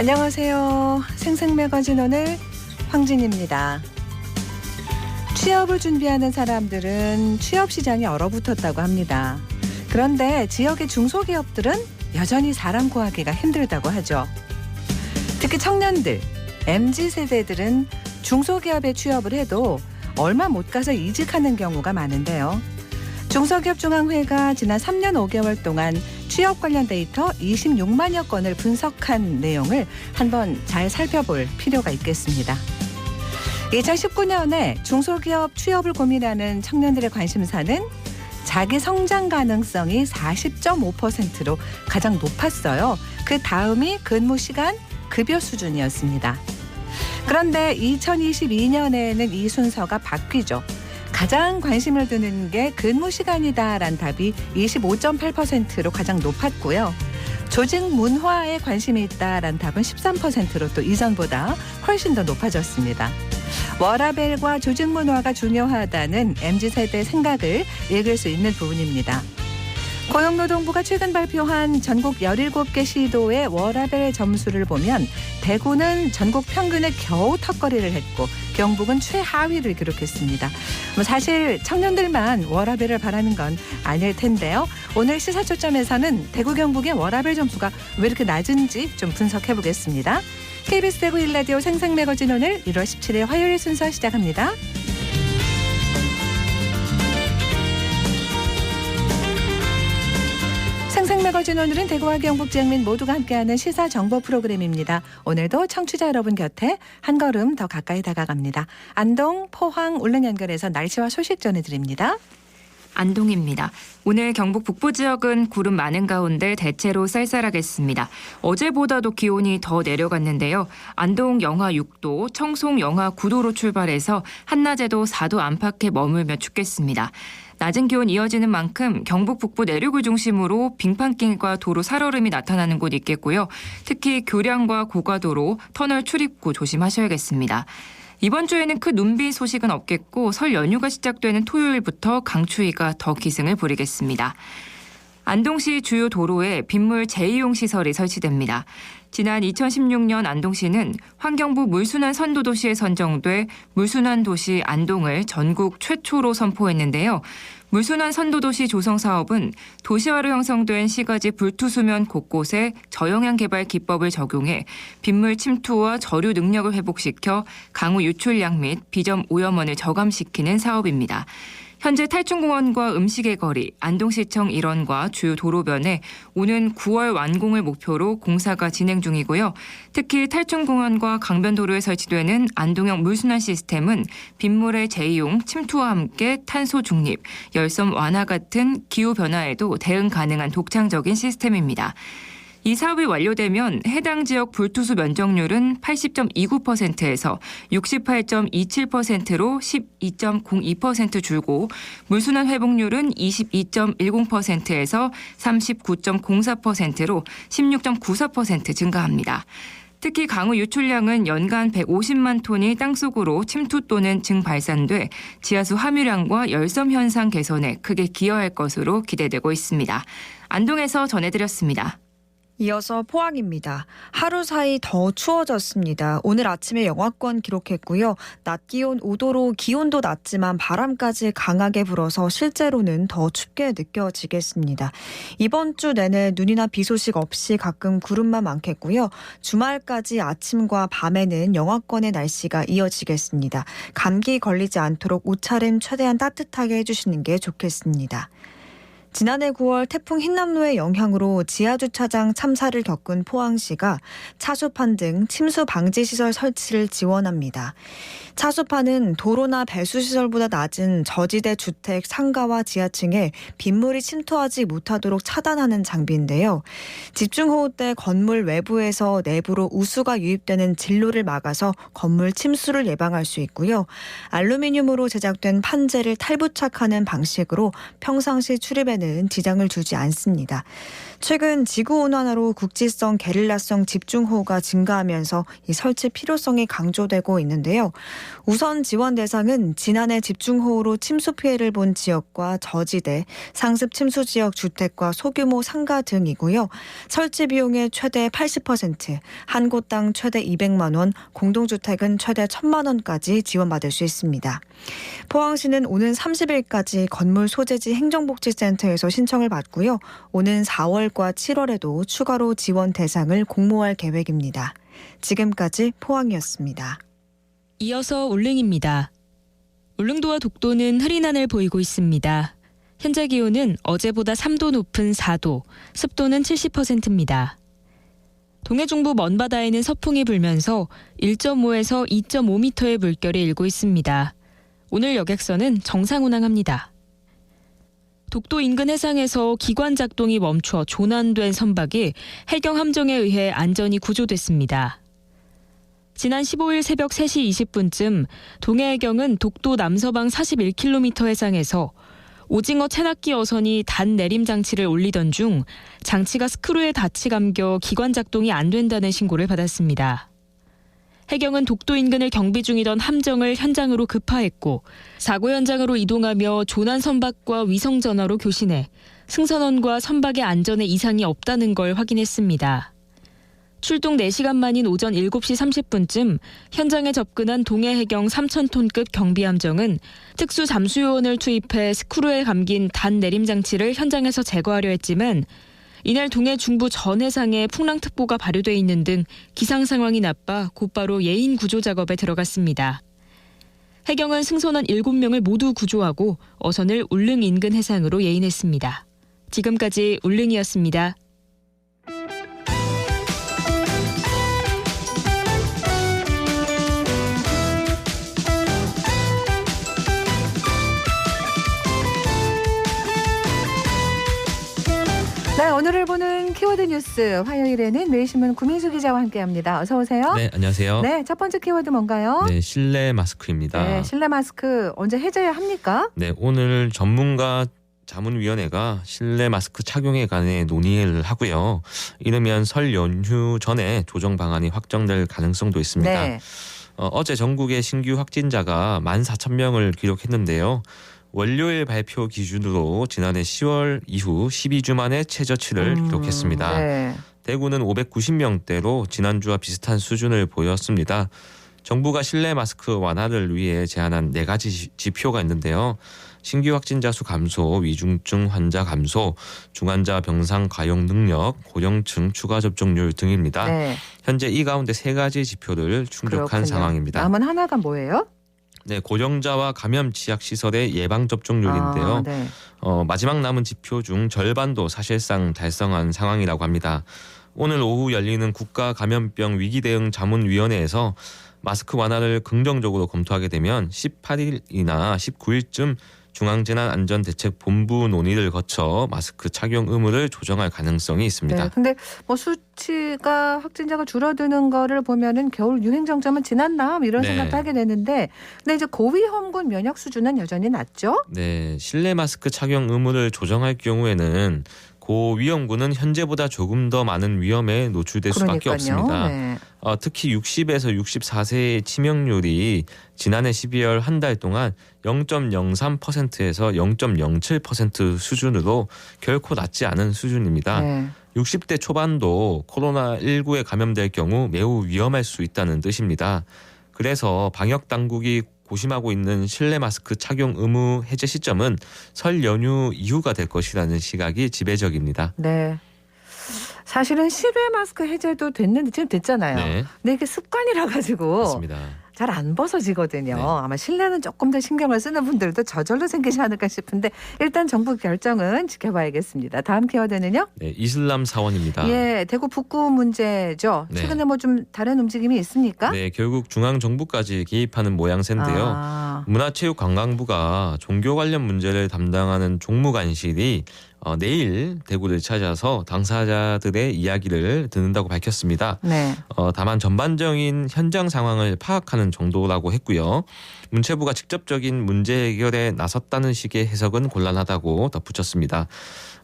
안녕하세요. 생생매거진 오늘 황진입니다. 취업을 준비하는 사람들은 취업 시장이 얼어붙었다고 합니다. 그런데 지역의 중소기업들은 여전히 사람 구하기가 힘들다고 하죠. 특히 청년들, MZ세대들은 중소기업에 취업을 해도 얼마 못 가서 이직하는 경우가 많은데요. 중소기업중앙회가 지난 3년 5개월 동안 취업 관련 데이터 26만여 건을 분석한 내용을 한번 잘 살펴볼 필요가 있겠습니다. 2019년에 중소기업 취업을 고민하는 청년들의 관심사는 자기 성장 가능성이 40.5%로 가장 높았어요. 그 다음이 근무 시간, 급여 수준이었습니다. 그런데 2022년에는 이 순서가 바뀌죠. 가장 관심을 두는 게 근무 시간이다라는 답이 25.8%로 가장 높았고요. 조직 문화에 관심이 있다라는 답은 13%로 또 이전보다 훨씬 더 높아졌습니다. 워라밸과 조직 문화가 중요하다는 MZ세대 생각을 읽을 수 있는 부분입니다. 고용노동부가 최근 발표한 전국 17개 시도의 워라밸 점수를 보면 대구는 전국 평균에 겨우 턱걸이를 했고 경북은 최하위를 기록했습니다. 사실 청년들만 워라밸을 바라는 건 아닐 텐데요. 오늘 시사초점에서는 대구 경북의 워라밸 점수가 왜 이렇게 낮은지 좀 분석해 보겠습니다. KBS 대구 1라디오 생생매거진 오늘 1월 17일 화요일 순서 시작합니다. 생생매거진 오늘은 대구와 경북 지역민 모두가 함께하는 시사정보 프로그램입니다. 오늘도 청취자 여러분 곁에 한 걸음 더 가까이 다가갑니다. 안동, 포항, 울릉 연결해서 날씨와 소식 전해드립니다. 안동입니다. 오늘 경북 북부 지역은 구름 많은 가운데 대체로 쌀쌀하겠습니다. 어제보다도 기온이 더 내려갔는데요. 안동 영하 6도, 청송 영하 9도로 출발해서 한낮에도 4도 안팎에 머물며 춥겠습니다. 낮은 기온 이어지는 만큼 경북 북부 내륙을 중심으로 빙판길과 도로 살얼음이 나타나는 곳 있겠고요. 특히 교량과 고가도로, 터널 출입구 조심하셔야겠습니다. 이번 주에는 큰 눈비 소식은 없겠고 설 연휴가 시작되는 토요일부터 강추위가 더 기승을 부리겠습니다. 안동시 주요 도로에 빗물 재이용 시설이 설치됩니다. 지난 2016년 안동시는 환경부 물순환 선도도시에 선정돼 물순환 도시 안동을 전국 최초로 선포했는데요. 물순환 선도도시 조성 사업은 도시화로 형성된 시가지 불투수면 곳곳에 저영향 개발 기법을 적용해 빗물 침투와 저류 능력을 회복시켜 강우 유출량 및 비점 오염원을 저감시키는 사업입니다. 현재 탈충공원과 음식의 거리, 안동시청 일원과 주요 도로변에 오는 9월 완공을 목표로 공사가 진행 중이고요. 특히 탈충공원과 강변도로에 설치되는 안동형 물순환 시스템은 빗물의 재이용, 침투와 함께 탄소 중립, 열섬 완화 같은 기후변화에도 대응 가능한 독창적인 시스템입니다. 이 사업이 완료되면 해당 지역 불투수 면적률은 80.29%에서 68.27%로 12.02% 줄고 물순환 회복률은 22.10%에서 39.04%로 16.94% 증가합니다. 특히 강우 유출량은 연간 150만 톤이 땅속으로 침투 또는 증발산돼 지하수 함유량과 열섬 현상 개선에 크게 기여할 것으로 기대되고 있습니다. 안동에서 전해드렸습니다. 이어서 포항입니다. 하루 사이 더 추워졌습니다. 오늘 아침에 영하권 기록했고요. 낮 기온 5도로 기온도 낮지만 바람까지 강하게 불어서 실제로는 더 춥게 느껴지겠습니다. 이번 주 내내 눈이나 비 소식 없이 가끔 구름만 많겠고요. 주말까지 아침과 밤에는 영하권의 날씨가 이어지겠습니다. 감기 걸리지 않도록 옷차림 최대한 따뜻하게 해주시는 게 좋겠습니다. 지난해 9월 태풍 흰남노의 영향으로 지하주차장 참사를 겪은 포항시가 차수판 등 침수 방지 시설 설치를 지원합니다. 차수판은 도로나 배수시설보다 낮은 저지대 주택 상가와 지하층에 빗물이 침투하지 못하도록 차단하는 장비인데요. 집중호우 때 건물 외부에서 내부로 우수가 유입되는 진로를 막아서 건물 침수를 예방할 수 있고요. 알루미늄으로 제작된 판재를 탈부착하는 방식으로 평상시 출입에는 지장을 주지 않습니다. 최근 지구온난화로 국지성 게릴라성 집중호우가 증가하면서 이 설치 필요성이 강조되고 있는데요. 우선 지원 대상은 지난해 집중호우로 침수 피해를 본 지역과 저지대, 상습 침수 지역 주택과 소규모 상가 등이고요. 설치 비용의 최대 80%, 한 곳당 최대 200만 원, 공동주택은 최대 1,000만 원까지 지원받을 수 있습니다. 포항시는 오는 30일까지 건물 소재지 행정복지센터에서 신청을 받고요. 오는 4월과 7월에도 추가로 지원 대상을 공모할 계획입니다. 지금까지 포항이었습니다. 이어서 울릉입니다. 울릉도와 독도는 흐린 하늘 보이고 있습니다. 현재 기온은 어제보다 3도 높은 4도, 습도는 70%입니다. 동해 중부 먼바다에는 서풍이 불면서 1.5에서 2.5m의 물결이 일고 있습니다. 오늘 여객선은 정상 운항합니다. 독도 인근 해상에서 기관 작동이 멈춰 조난된 선박이 해경 함정에 의해 안전히 구조됐습니다. 지난 15일 새벽 3시 20분쯤 동해해경은 독도 남서방 41km 해상에서 오징어 채낚기 어선이 단 내림 장치를 올리던 중 장치가 스크루에 닿치 감겨 기관 작동이 안 된다는 신고를 받았습니다. 해경은 독도 인근을 경비 중이던 함정을 현장으로 급파했고 사고 현장으로 이동하며 조난 선박과 위성 전화로 교신해 승선원과 선박의 안전에 이상이 없다는 걸 확인했습니다. 출동 4시간 만인 오전 7시 30분쯤 현장에 접근한 동해해경 3,000톤급 경비함정은 특수 잠수요원을 투입해 스크루에 감긴 단 내림 장치를 현장에서 제거하려 했지만 이날 동해 중부 전 해상에 풍랑특보가 발효돼 있는 등 기상 상황이 나빠 곧바로 예인 구조 작업에 들어갔습니다. 해경은 승선원 7명을 모두 구조하고 어선을 울릉 인근 해상으로 예인했습니다. 지금까지 울릉이었습니다. 네, 오늘을 보는 키워드 뉴스 화요일에는 매일신문 구민수 기자와 함께합니다. 어서 오세요. 네, 안녕하세요. 네, 첫 번째 키워드 뭔가요? 네, 실내 마스크입니다. 네, 실내 마스크 언제 해제해야 합니까? 네, 오늘 전문가 자문위원회가 실내 마스크 착용에 관해 논의를 하고요. 이르면 설 연휴 전에 조정 방안이 확정될 가능성도 있습니다. 네. 어제 전국의 신규 확진자가 14,000명을 기록했는데요. 월요일 발표 기준으로 지난해 10월 이후 12주 만에 최저치를 기록했습니다. 네. 대구는 590명대로 지난주와 비슷한 수준을 보였습니다. 정부가 실내 마스크 완화를 위해 제안한 4가지 지표가 있는데요. 신규 확진자 수 감소, 위중증 환자 감소, 중환자 병상 가용 능력, 고령층 추가 접종률 등입니다. 네. 현재 이 가운데 3가지 지표를 충족한 그렇군요. 상황입니다. 남은 하나가 뭐예요? 네, 고령자와 감염 취약 시설의 예방 접종률인데요. 네. 마지막 남은 지표 중 절반도 사실상 달성한 상황이라고 합니다. 오늘 오후 열리는 국가감염병 위기대응 자문위원회에서 마스크 완화를 긍정적으로 검토하게 되면 18일이나 19일쯤 중앙재난안전대책본부 논의를 거쳐 마스크 착용 의무를 조정할 가능성이 있습니다. 네. 근데 뭐 수치가 확진자가 줄어드는 거를 보면은 겨울 유행 정점은 지났나 이런 네. 생각도 하게 되는데, 근데 이제 고위험군 면역 수준은 여전히 낮죠? 네, 실내 마스크 착용 의무를 조정할 경우에는 고위험군은 현재보다 조금 더 많은 위험에 노출될 수밖에 없습니다. 네. 특히 60에서 64세의 치명률이 지난해 12월 한 달 동안 0.03%에서 0.07% 수준으로 결코 낮지 않은 수준입니다. 네. 60대 초반도 코로나19에 감염될 경우 매우 위험할 수 있다는 뜻입니다. 그래서 방역 당국이 고심하고 있는 실내 마스크 착용 의무 해제 시점은 설 연휴 이후가 될 것이라는 시각이 지배적입니다. 네. 사실은 실외 마스크 해제도 됐는데 지금 됐잖아요. 네, 근데 이게 습관이라 가지고 맞습니다. 잘 안 벗어지거든요. 네. 아마 실내는 조금 더 신경을 쓰는 분들도 저절로 생기지 않을까 싶은데 일단 정부 결정은 지켜봐야겠습니다. 다음 키워드는요? 네, 이슬람 사원입니다. 예, 대구 북구 문제죠. 네. 최근에 뭐 좀 다른 움직임이 있습니까? 네, 결국 중앙정부까지 개입하는 모양새인데요. 아, 문화체육관광부가 종교 관련 문제를 담당하는 종무관실이 내일 대구를 찾아서 당사자들의 이야기를 듣는다고 밝혔습니다. 네. 다만 전반적인 현장 상황을 파악하는 발생한 정도라고 했고요. 문체부가 직접적인 문제 해결에 나섰다는 식의 해석은 곤란하다고 덧붙였습니다.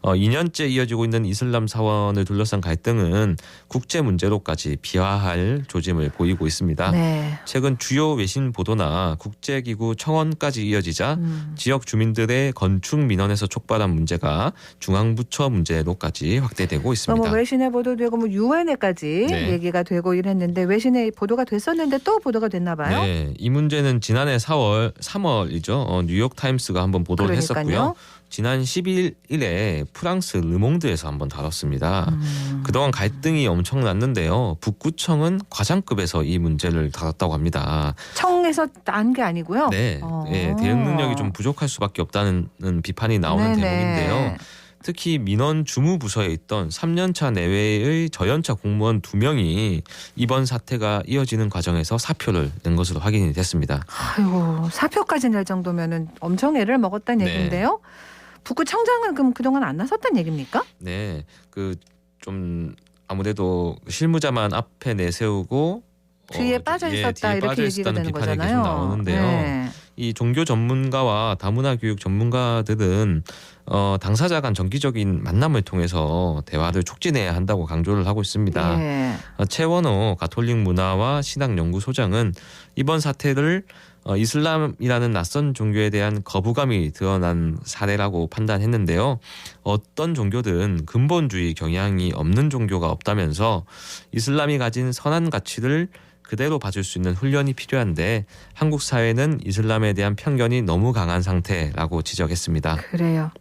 2년째 이어지고 있는 이슬람 사원을 둘러싼 갈등은 국제 문제로까지 비화할 조짐을 보이고 있습니다. 네. 최근 주요 외신 보도나 국제기구 청원까지 이어지자 지역 주민들의 건축 민원에서 촉발한 문제가 중앙부처 문제로까지 확대되고 있습니다. 뭐 외신에 보도되고 뭐 유엔에까지 네. 얘기가 되고 이랬는데 외신에 보도가 됐었는데 또 보도가 됐나 봐요. 네, 이 문제는 지난해 3월이죠. 뉴욕 타임스가 한번 보도를 그러니까요. 했었고요. 지난 11일에 프랑스 르몽드에서 한번 다뤘습니다. 그동안 갈등이 엄청났는데요. 북구청은 과장급에서 이 문제를 다뤘다고 합니다. 청에서 딴 게 아니고요. 네, 대응 능력이 좀 부족할 수밖에 없다는 비판이 나오는 네네. 대목인데요. 특히 민원 주무부서에 있던 3년차 내외의 저연차 공무원 2명이 이번 사태가 이어지는 과정에서 사표를 낸 것으로 확인이 됐습니다. 아이고 사표까지 낼 정도면은 엄청 애를 먹었다는 네. 얘기인데요. 북구청장은 그럼 그동안 안 나섰다는 얘기입니까? 네, 좀 아무래도 실무자만 앞에 내세우고 뒤에 빠져 있었다 뒤에 이렇게 빠져 얘기가 있었다는 되는 비판이 거잖아요. 계속 나오는데요. 네. 이 종교 전문가와 다문화 교육 전문가들은 당사자 간 정기적인 만남을 통해서 대화를 촉진해야 한다고 강조를 하고 있습니다. 예. 최원호 가톨릭 문화와 신학 연구소장은 이번 사태를 이슬람이라는 낯선 종교에 대한 거부감이 드러난 사례라고 판단했는데요. 어떤 종교든 근본주의 경향이 없는 종교가 없다면서 이슬람이 가진 선한 가치를 그대로 봐줄 수 있는 훈련이 필요한데 한국 사회는 이슬람에 대한 편견이 너무 강한 상태라고 지적했습니다. 그래요.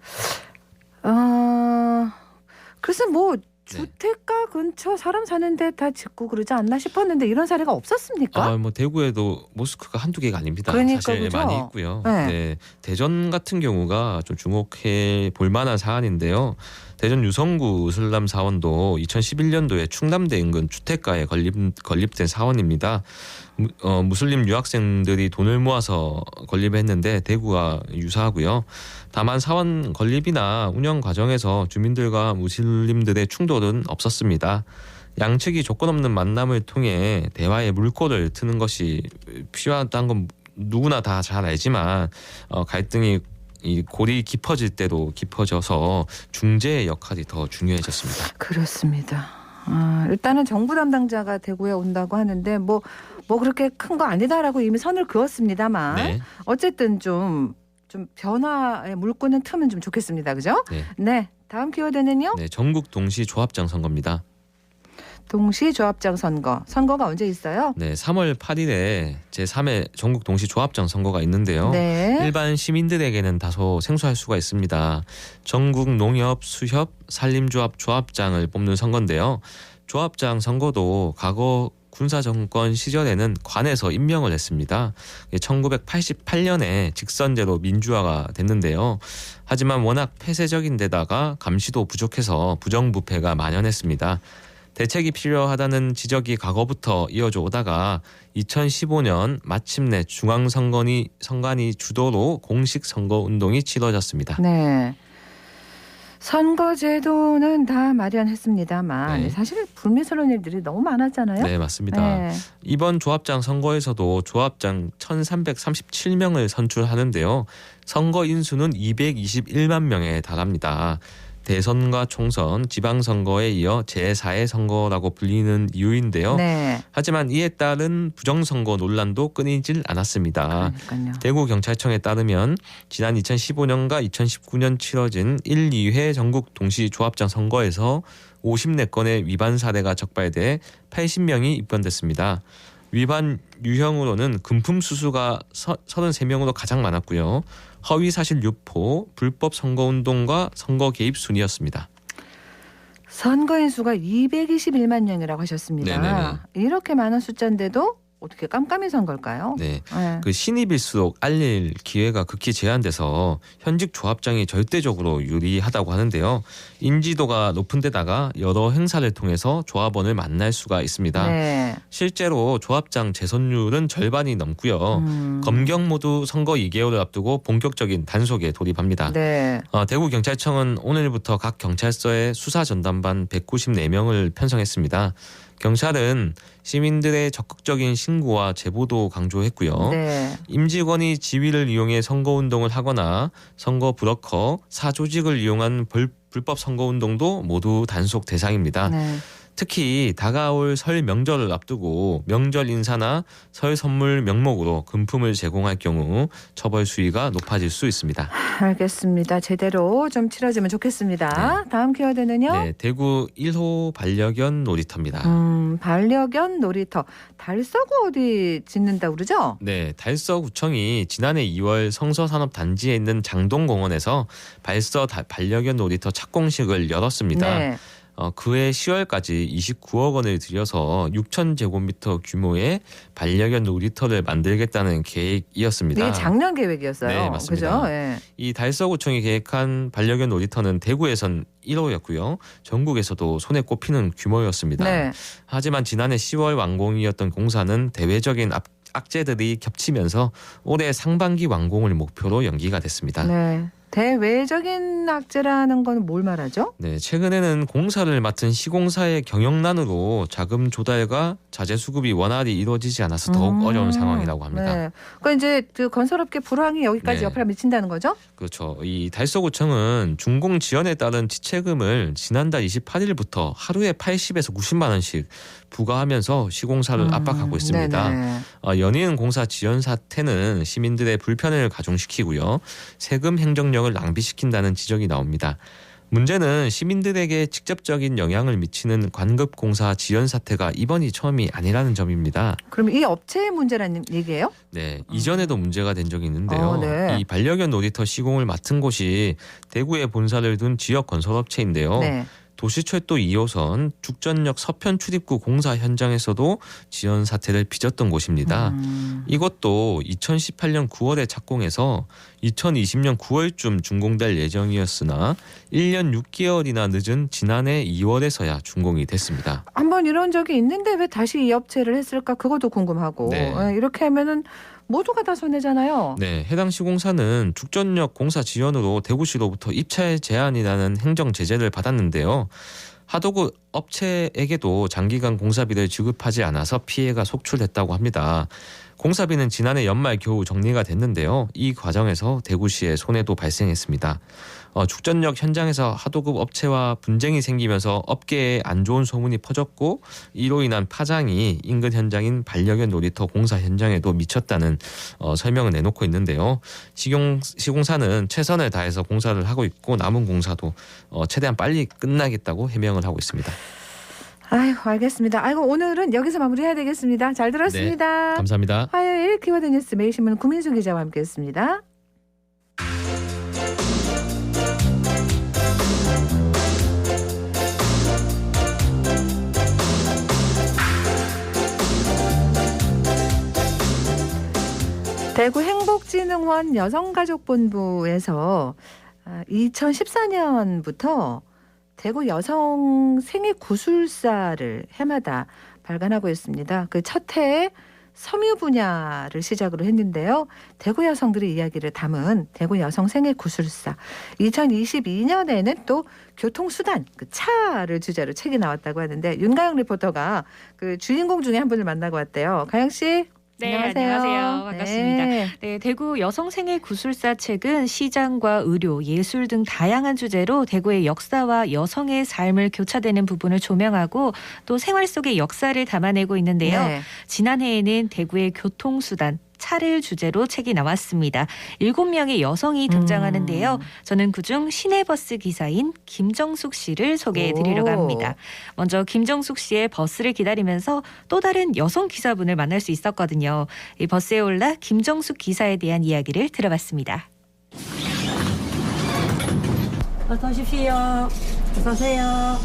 글쎄 뭐 주택가 근처 사람 사는데 다 짓고 그러지 않나 싶었는데 이런 사례가 없었습니까? 뭐 대구에도 모스크가 한두 개가 아닙니다. 그러니까 사실 그죠? 많이 있고요. 네. 네, 대전 같은 경우가 좀 주목해 볼 만한 사안인데요. 대전 유성구 이슬람 사원도 2011년도에 충남대 인근 주택가에 건립된 사원입니다. 무슬림 유학생들이 돈을 모아서 건립했는데 대구가 유사하고요. 다만 사원 건립이나 운영 과정에서 주민들과 무슬림들의 충돌은 없었습니다. 양측이 조건 없는 만남을 통해 대화의 물꼬를 트는 것이 필요하다는 건 누구나 다 잘 알지만 갈등이 이 골이 깊어질 때도 깊어져서 중재의 역할이 더 중요해졌습니다. 그렇습니다. 일단은 정부 담당자가 대구에 온다고 하는데 뭐 그렇게 큰 거 아니다라고 이미 선을 그었습니다만 네. 어쨌든 좀 변화의 물꼬는 트면 좀 좋겠습니다. 그죠? 네. 네. 다음 키워드는요. 네, 전국 동시 조합장 선거입니다. 동시 조합장 선거가 언제 있어요? 네, 3월 8일에 제3회 전국 동시 조합장 선거가 있는데요. 네. 일반 시민들에게는 다소 생소할 수가 있습니다. 전국 농협, 수협, 산림조합 조합장을 뽑는 선거인데요. 조합장 선거도 과거 군사정권 시절에는 관에서 임명을 했습니다. 1988년에 직선제로 민주화가 됐는데요. 하지만 워낙 폐쇄적인 데다가 감시도 부족해서 부정부패가 만연했습니다. 대책이 필요하다는 지적이 과거부터 이어져 오다가 2015년 마침내 중앙선관위 주도로 공식 선거운동이 치러졌습니다. 네. 선거제도는 다 마련했습니다만 네. 사실 불미스러운 일들이 너무 많았잖아요. 네, 맞습니다. 네. 이번 조합장 선거에서도 조합장 1337명을 선출하는데요. 선거 인수는 221만 명에 달합니다. 대선과 총선, 지방선거에 이어 제4의 선거라고 불리는 이유인데요. 네. 하지만 이에 따른 부정선거 논란도 끊이질 않았습니다. 그러니까요. 대구경찰청에 따르면 지난 2015년과 2019년 치러진 1, 2회 전국 동시 조합장 선거에서 54건의 위반 사례가 적발돼 80명이 입건됐습니다. 위반 유형으로는 금품 수수가 33명으로 가장 많았고요. 허위 사실 유포, 불법 선거운동과 선거 개입 순이었습니다. 선거인 수가 221만 명이라고 하셨습니다. 네네네. 이렇게 많은 숫자인데도 어떻게 깜깜이 선 걸까요? 네. 네. 그 신입일수록 알릴 기회가 극히 제한돼서 현직 조합장이 절대적으로 유리하다고 하는데요. 인지도가 높은 데다가 여러 행사를 통해서 조합원을 만날 수가 있습니다. 네. 실제로 조합장 재선율은 절반이 넘고요. 검경 모두 선거 2개월을 앞두고 본격적인 단속에 돌입합니다. 네. 대구경찰청은 오늘부터 각 경찰서에 수사 전담반 194명을 편성했습니다. 경찰은 시민들의 적극적인 신고와 제보도 강조했고요. 네. 임직원이 지위를 이용해 선거운동을 하거나 선거 브로커, 사조직을 이용한 불법 선거운동도 모두 단속 대상입니다. 네. 특히 다가올 설 명절을 앞두고 명절 인사나 설 선물 명목으로 금품을 제공할 경우 처벌 수위가 높아질 수 있습니다. 알겠습니다. 제대로 좀 치러지면 좋겠습니다. 다음 키워드는요? 네, 대구 1호 반려견 놀이터입니다. 반려견 놀이터. 달서구 어디 짓는다 그러죠? 네, 달서구청이 지난해 2월 성서산업단지에 있는 장동공원에서 반려견 놀이터 착공식을 열었습니다. 네. 그해 10월까지 29억 원을 들여서 6,000제곱미터 규모의 반려견 놀이터를 만들겠다는 계획이었습니다. 이게 작년 계획이었어요. 네, 맞습니다. 그죠? 네. 이 달서구청이 계획한 반려견 놀이터는 대구에선 1호였고요. 전국에서도 손에 꼽히는 규모였습니다. 네. 하지만 지난해 10월 완공이었던 공사는 대외적인 악재들이 겹치면서 올해 상반기 완공을 목표로 연기가 됐습니다. 네. 대외적인 악재라는 건 뭘 말하죠? 네, 최근에는 공사를 맡은 시공사의 경영난으로 자금 조달과 자재 수급이 원활히 이루어지지 않아서 더욱 어려운 상황이라고 합니다. 네. 그러니까 이제 그 건설업계 불황이 여기까지 네. 여파를 미친다는 거죠? 그렇죠. 이 달서구청은 준공 지연에 따른 지체금을 지난달 28일부터 하루에 80에서 90만 원씩 부과하면서 시공사를 압박하고 있습니다. 네네. 연이은 공사 지연 사태는 시민들의 불편을 가중시키고요. 세금 행정력을 낭비시킨다는 지적이 나옵니다. 문제는 시민들에게 직접적인 영향을 미치는 관급 공사 지연 사태가 이번이 처음이 아니라는 점입니다. 그럼 이 업체의 문제라는 얘기예요? 네, 이전에도 문제가 된 적이 있는데요. 네. 이 반려견 놀이터 시공을 맡은 곳이 대구에 본사를 둔 지역 건설업체인데요. 네. 도시철도 2호선 죽전역 서편 출입구 공사 현장에서도 지연 사태를 빚었던 곳입니다. 이것도 2018년 9월에 착공해서 2020년 9월쯤 준공될 예정이었으나 1년 6개월이나 늦은 지난해 2월에서야 준공이 됐습니다. 한번 이런 적이 있는데 왜 다시 이 업체를 했을까? 그것도 궁금하고. 네. 이렇게 하면은 모두가 다 손해잖아요. 네, 해당 시공사는 죽전역 공사 지연으로 대구시로부터 입찰 제한이라는 행정 제재를 받았는데요. 하도급 업체에게도 장기간 공사비를 지급하지 않아서 피해가 속출했다고 합니다. 공사비는 지난해 연말 겨우 정리가 됐는데요. 이 과정에서 대구시의 손해도 발생했습니다. 죽전역 현장에서 하도급 업체와 분쟁이 생기면서 업계에 안 좋은 소문이 퍼졌고 이로 인한 파장이 인근 현장인 반려견 놀이터 공사 현장에도 미쳤다는 설명을 내놓고 있는데요. 시공사는 최선을 다해서 공사를 하고 있고 남은 공사도 최대한 빨리 끝나겠다고 해명을 하고 있습니다. 아이고, 알겠습니다. 아이고, 오늘은 여기서 마무리해야 되겠습니다. 잘 들었습니다. 네, 감사합니다. 화요일 키워드 뉴스 매일신문 구민수 기자와 함께했습니다. 대구 행복진흥원 여성가족본부에서 2014년부터 대구 여성 생애 구술사를 해마다 발간하고 있습니다. 그 첫 해에 섬유 분야를 시작으로 했는데요. 대구 여성들의 이야기를 담은 대구 여성 생애 구술사. 2022년에는 또 교통수단, 그 차를 주제로 책이 나왔다고 하는데 윤가영 리포터가 그 주인공 중에 한 분을 만나고 왔대요. 가영 씨. 네, 안녕하세요. 반갑습니다. 네, 대구 여성 생애 구술사 책은 시장과 의료, 예술 등 다양한 주제로 대구의 역사와 여성의 삶을 교차되는 부분을 조명하고 또 생활 속의 역사를 담아내고 있는데요. 네. 지난해에는 대구의 교통수단, 차를 주제로 책이 나왔습니다. 7명의 여성이 등장하는데요. 저는 그중 시내버스 기사인 김정숙 씨를 소개해드리려고 합니다. 먼저 김정숙 씨의 버스를 기다리면서 또 다른 여성 기사분을 만날 수 있었거든요. 이 버스에 올라 김정숙 기사에 대한 이야기를 들어봤습니다. 어서 오십시오. 어서 오세요.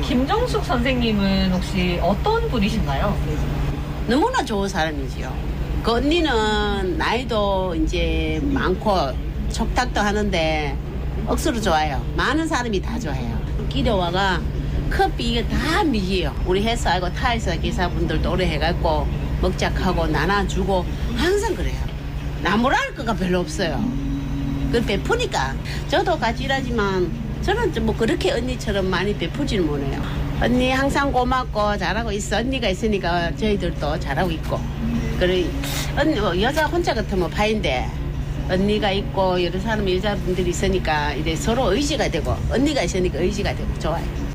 김정숙 선생님은 혹시 어떤 분이신가요? 너무나 좋은 사람이지요. 그 언니는 나이도 이제 많고 척탁도 하는데 억수로 좋아요. 많은 사람이 다 좋아해요. 길에 와가 커피 이게 다 미지요. 우리 회사하고 타회사 기사분들도 오래 해갖고 먹작하고 나눠주고 항상 그래요. 나무랄 거가 별로 없어요. 그걸 베푸니까 저도 같이 일하지만 저는 좀 뭐 그렇게 언니처럼 많이 베푸지는 못해요. 언니 항상 고맙고 잘하고 있어. 언니가 있으니까 저희들도 잘하고 있고. 그래 언니 여자 혼자 같으면 파인데 언니가 있고 여러 사람 여자분들이 있으니까 이제 서로 의지가 되고 언니가 있으니까 의지가 되고 좋아요.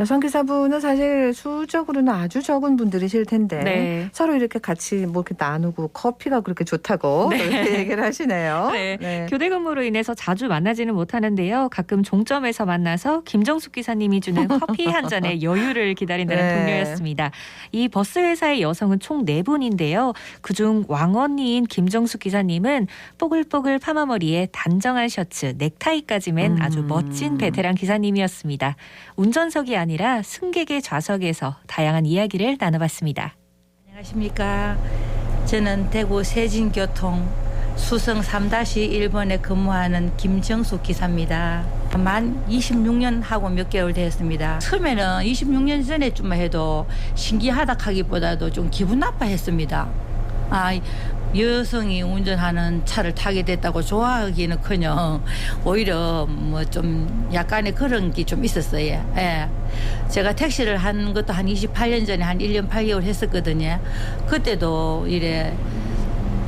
여성 기사분은 사실 수적으로는 아주 적은 분들이실 텐데 네. 서로 이렇게 같이 뭐 이렇게 나누고 커피가 그렇게 좋다고 네. 그렇게 얘기를 하시네요. 네. 네. 교대 근무로 인해서 자주 만나지는 못하는데요. 가끔 종점에서 만나서 김정숙 기사님이 주는 커피 한 잔의 여유를 기다린다는 네. 동료였습니다. 이 버스 회사의 여성은 총 4분인데요. 그중 왕언니인 김정숙 기사님은 뽀글뽀글 파마머리에 단정한 셔츠, 넥타이까지 맨 아주 멋진 베테랑 기사님이었습니다. 운전석이 아니라 승객의 좌석에서 다양한 이야기를 나눠봤습니다. 안녕하십니까. 저는 대구 세진교통 수성 3-1번에 근무하는 김정숙 기사입니다. 만 26년 하고 몇 개월 되었습니다. 처음에는 26년 전에쯤만 해도 신기하다 하기보다도 좀 기분 나빠했습니다. 여성이 운전하는 차를 타게 됐다고 좋아하기는커녕 오히려 뭐 좀 약간의 그런 게 좀 있었어요. 예. 제가 택시를 한 것도 한 28년 전에 한 1년 8개월 했었거든요. 그때도 이래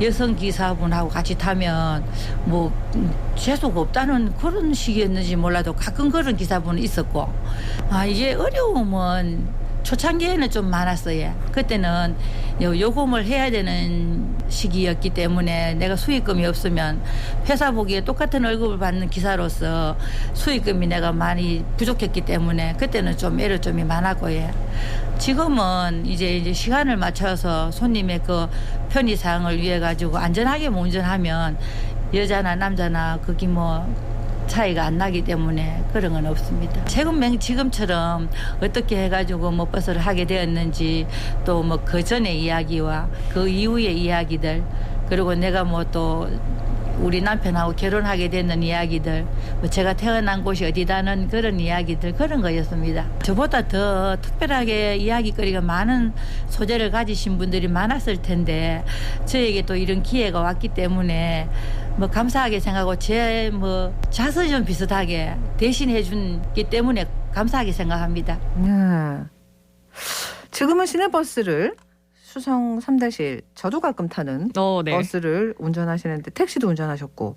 여성 기사분하고 같이 타면 뭐 재수가 없다는 그런 식이었는지 몰라도 가끔 그런 기사분은 있었고 이게 어려움은 초창기에는 좀 많았어요. 그때는 요금을 해야 되는 시기였기 때문에 내가 수익금이 없으면 회사 보기에 똑같은 월급을 받는 기사로서 수익금이 내가 많이 부족했기 때문에 그때는 좀 애로점이 많았고요. 지금은 이제 시간을 맞춰서 손님의 그 편의사항을 위해 가지고 안전하게 운전하면 여자나 남자나 그게 뭐 차이가 안 나기 때문에 그런 건 없습니다. 지금처럼 어떻게 해가지고 뭐 버스를 하게 되었는지 또 뭐 그 전의 이야기와 그 이후의 이야기들 그리고 내가 뭐 또 우리 남편하고 결혼하게 되는 이야기들 뭐 제가 태어난 곳이 어디다는 그런 이야기들 그런 거였습니다. 저보다 더 특별하게 이야기거리가 많은 소재를 가지신 분들이 많았을 텐데 저에게 또 이런 기회가 왔기 때문에 뭐 감사하게 생각하고 제 뭐 자서전 비슷하게 대신해 준기 때문에 감사하게 생각합니다. 네. 지금은 시내버스를 수성 3-1 저도 가끔 타는 네. 버스를 운전하시는데 택시도 운전하셨고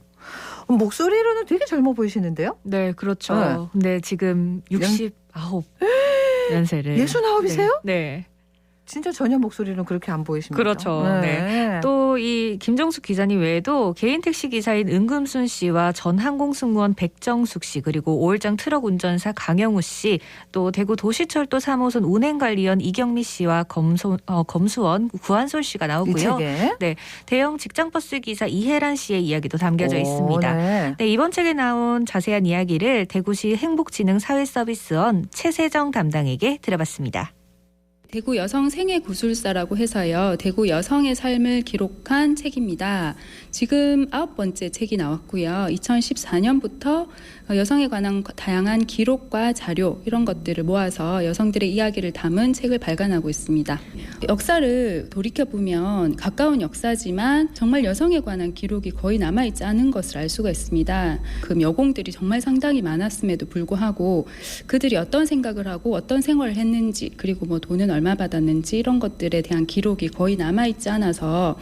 목소리로는 되게 젊어 보이시는데요? 네, 그렇죠. 네. 근데 지금 69 연세를 69이세요? 네. 진짜 전혀 목소리는 그렇게 안 보이십니다. 그렇죠. 네. 또 이 김정숙 기사님 외에도 개인 택시 기사인 은금순 씨와 전 항공승무원 백정숙 씨 그리고 오일장 트럭 운전사 강영우 씨 또 대구 도시철도 3호선 운행관리원 이경미 씨와 검수원 구한솔 씨가 이 나오고요. 책에 네, 대형 직장버스 기사 이혜란 씨의 이야기도 담겨져 있습니다. 네. 네, 이번 책에 나온 자세한 이야기를 대구시 행복진흥사회서비스원 최세정 담당에게 들어봤습니다. 대구 여성 생애 구술사라고 해서요. 대구 여성의 삶을 기록한 책입니다. 지금 9번째 책이 나왔고요. 2014년부터 여성에 관한 다양한 기록과 자료 이런 것들을 모아서 여성들의 이야기를 담은 책을 발간하고 있습니다. 역사를 돌이켜보면 가까운 역사지만 정말 여성에 관한 기록이 거의 남아있지 않은 것을 알 수가 있습니다. 그 여공들이 정말 상당히 많았음에도 불구하고 그들이 어떤 생각을 하고 어떤 생활을 했는지 그리고 뭐 돈은 얼마 받았는지 이런 것들에 대한 기록이 거의 남아있지 않아서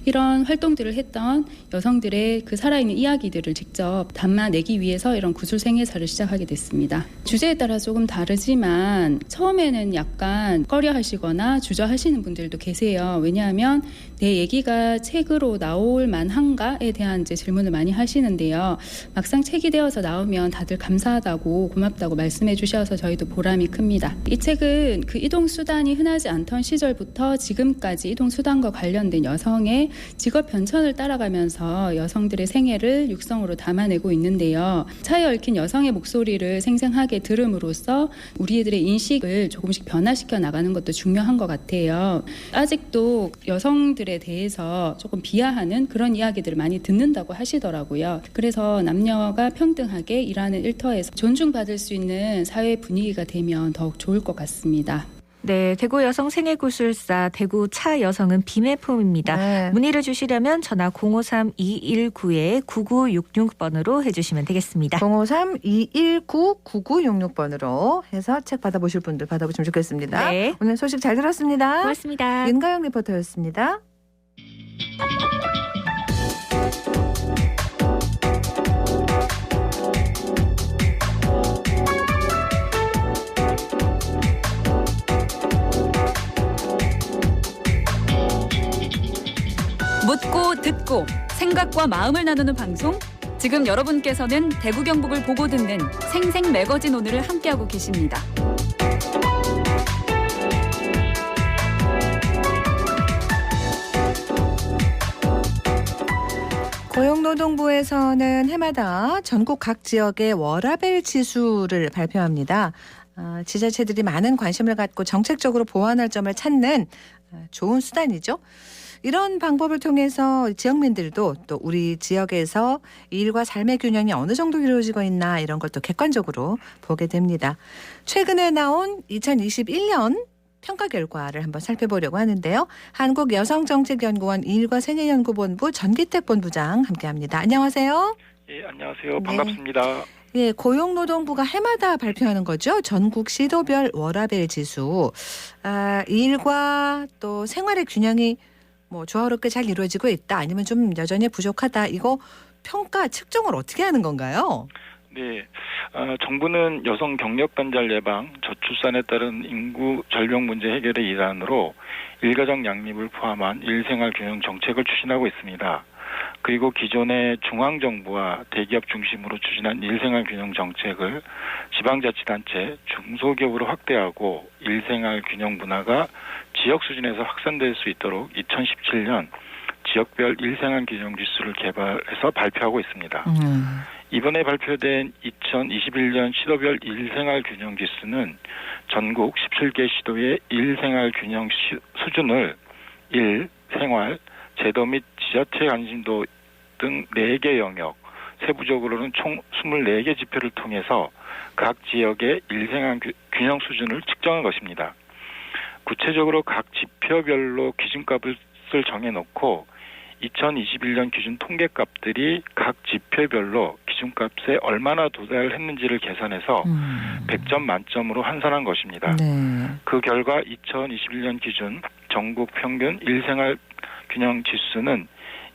이런 활동들을 했던 여성들의 그 살아있는 이야기들을 직접 담아내기 위해서 이런 구술생애사를 시작하게 됐습니다. 주제에 따라 조금 다르지만 처음에는 약간 꺼려하시거나 주저하시는 분들도 계세요. 왜냐하면 내 얘기가 책으로 나올 만한가에 대한 이제 질문을 많이 하시는데요. 막상 책이 되어서 나오면 다들 감사하다고 고맙다고 말씀해 주셔서 저희도 보람이 큽니다. 이 책은 그 이동수단이 흔하지 않던 시절부터 지금까지 이동수단과 관련된 여성의 직업 변천을 따라가면서 여성들의 생애를 육성으로 담아내고 있는데요. 차에 얽힌 여성의 목소리를 생생하게 들음으로써 우리들의 인식을 조금씩 변화시켜 나가는 것도 중요한 것 같아요. 아직도 여성들에 대해서 조금 비하하는 그런 이야기들을 많이 듣는다고 하시더라고요. 그래서 남녀가 평등하게 일하는 일터에서 존중받을 수 있는 사회 분위기가 되면 더욱 좋을 것 같습니다. 네, 대구 여성 생애구술사 대구 차 여성은 비매품입니다. 네. 문의를 주시려면 전화 053-219-9966번으로 해주시면 되겠습니다. 053-219-9966번으로 해서 책 받아보실 분들 받아보시면 좋겠습니다. 네. 오늘 소식 잘 들었습니다. 고맙습니다. 윤가영 리포터였습니다. 묻고 듣고 생각과 마음을 나누는 방송. 지금 여러분께서는 대구 경북을 보고 듣는 생생 매거진 오늘을 함께하고 계십니다. 고용노동부에서는 해마다 전국 각 지역의 워라밸 지수를 발표합니다. 지자체들이 많은 관심을 갖고 정책적으로 보완할 점을 찾는 좋은 수단이죠. 이런 방법을 통해서 지역민들도 또 우리 지역에서 일과 삶의 균형이 어느 정도 이루어지고 있나 이런 것도 객관적으로 보게 됩니다. 최근에 나온 2021년 평가 결과를 한번 살펴보려고 하는데요. 한국여성정책연구원 일과 생애연구본부 전기택 본부장 함께합니다. 안녕하세요. 예, 안녕하세요. 반갑습니다. 예, 고용노동부가 해마다 발표하는 거죠. 전국 시도별 워라밸 지수. 일과 또 생활의 균형이 뭐 조화롭게 잘 이루어지고 있다. 아니면 좀 여전히 부족하다. 이거 평가 측정을 어떻게 하는 건가요? 네, 정부는 여성 경력 단절 예방, 저출산에 따른 인구 절벽 문제 해결의 일환으로 일가정 양립을 포함한 일생활 균형 정책을 추진하고 있습니다. 그리고 기존의 중앙정부와 대기업 중심으로 추진한 일생활 균형 정책을 지방자치단체, 중소기업으로 확대하고 일생활 균형 문화가 지역 수준에서 확산될 수 있도록 2017년 지역별 일생활 균형 지수를 개발해서 발표하고 있습니다. 이번에 발표된 2021년 시도별 일생활 균형 지수는 전국 17개 시도의 일생활 균형 수준을 일, 생활, 제도 및 지자체 관심도 등 4개 영역, 세부적으로는 총 24개 지표를 통해서 각 지역의 일생활 균형 수준을 측정한 것입니다. 구체적으로 각 지표별로 기준값을 정해놓고 2021년 기준 통계값들이 각 지표별로 기준값에 얼마나 도달했는지를 계산해서 100점 만점으로 환산한 것입니다. 네. 그 결과 2021년 기준 전국 평균 일생활 균형 지수는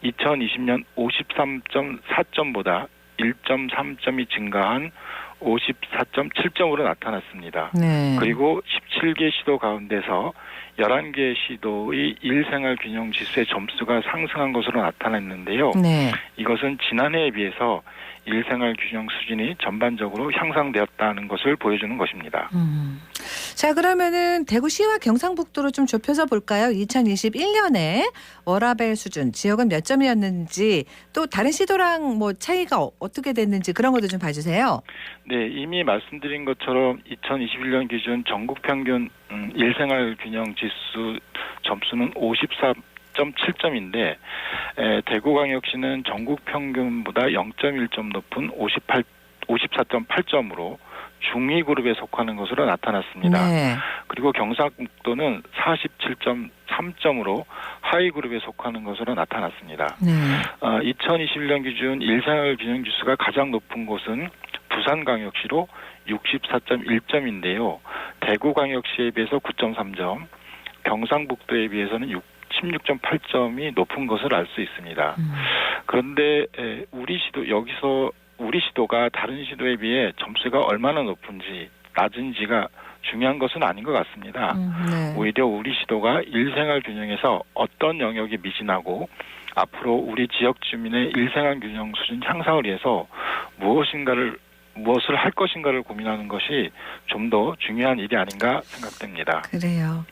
2020년 53.4점보다 1.3점이 증가한 54.7점으로 나타났습니다. 네. 그리고 17개 시도 가운데서 11개 시도의 일생활 균형 지수의 점수가 상승한 것으로 나타났는데요. 네. 이것은 지난해에 비해서 일생활 균형 수준이 전반적으로 향상되었다는 것을 보여주는 것입니다. 자, 그러면은 대구시와 경상북도로 좀 좁혀서 볼까요? 2021년에 워라밸 수준, 지역은 몇 점이었는지, 또 다른 시도랑 뭐 차이가 어떻게 됐는지 그런 것도 좀 봐주세요. 네, 이미 말씀드린 것처럼 2021년 기준 전국 평균 일생활 균형 지수 점수는 54.7점인데 대구광역시는 전국 평균보다 0.1점 높은 54.8점으로 중위 그룹에 속하는 것으로 나타났습니다. 네. 그리고 경상북도는 47.3점으로 하위 그룹에 속하는 것으로 나타났습니다. 네. 2021년 기준 일생활 균형 지수가 가장 높은 곳은 부산광역시로 64.1점인데요. 대구광역시에 비해서 9.3점, 경상북도에 비해서는 16.8점이 높은 것을 알 수 있습니다. 그런데 우리 시도가 다른 시도에 비해 점수가 얼마나 높은지 낮은지가 중요한 것은 아닌 것 같습니다. 네. 오히려 우리 시도가 일생활 균형에서 어떤 영역이 미진하고 앞으로 우리 지역 주민의 일생활 균형 수준 향상을 위해서 무엇을 할 것인가를 고민하는 것이 좀 더 중요한 일이 아닌가 생각됩니다. 그래요.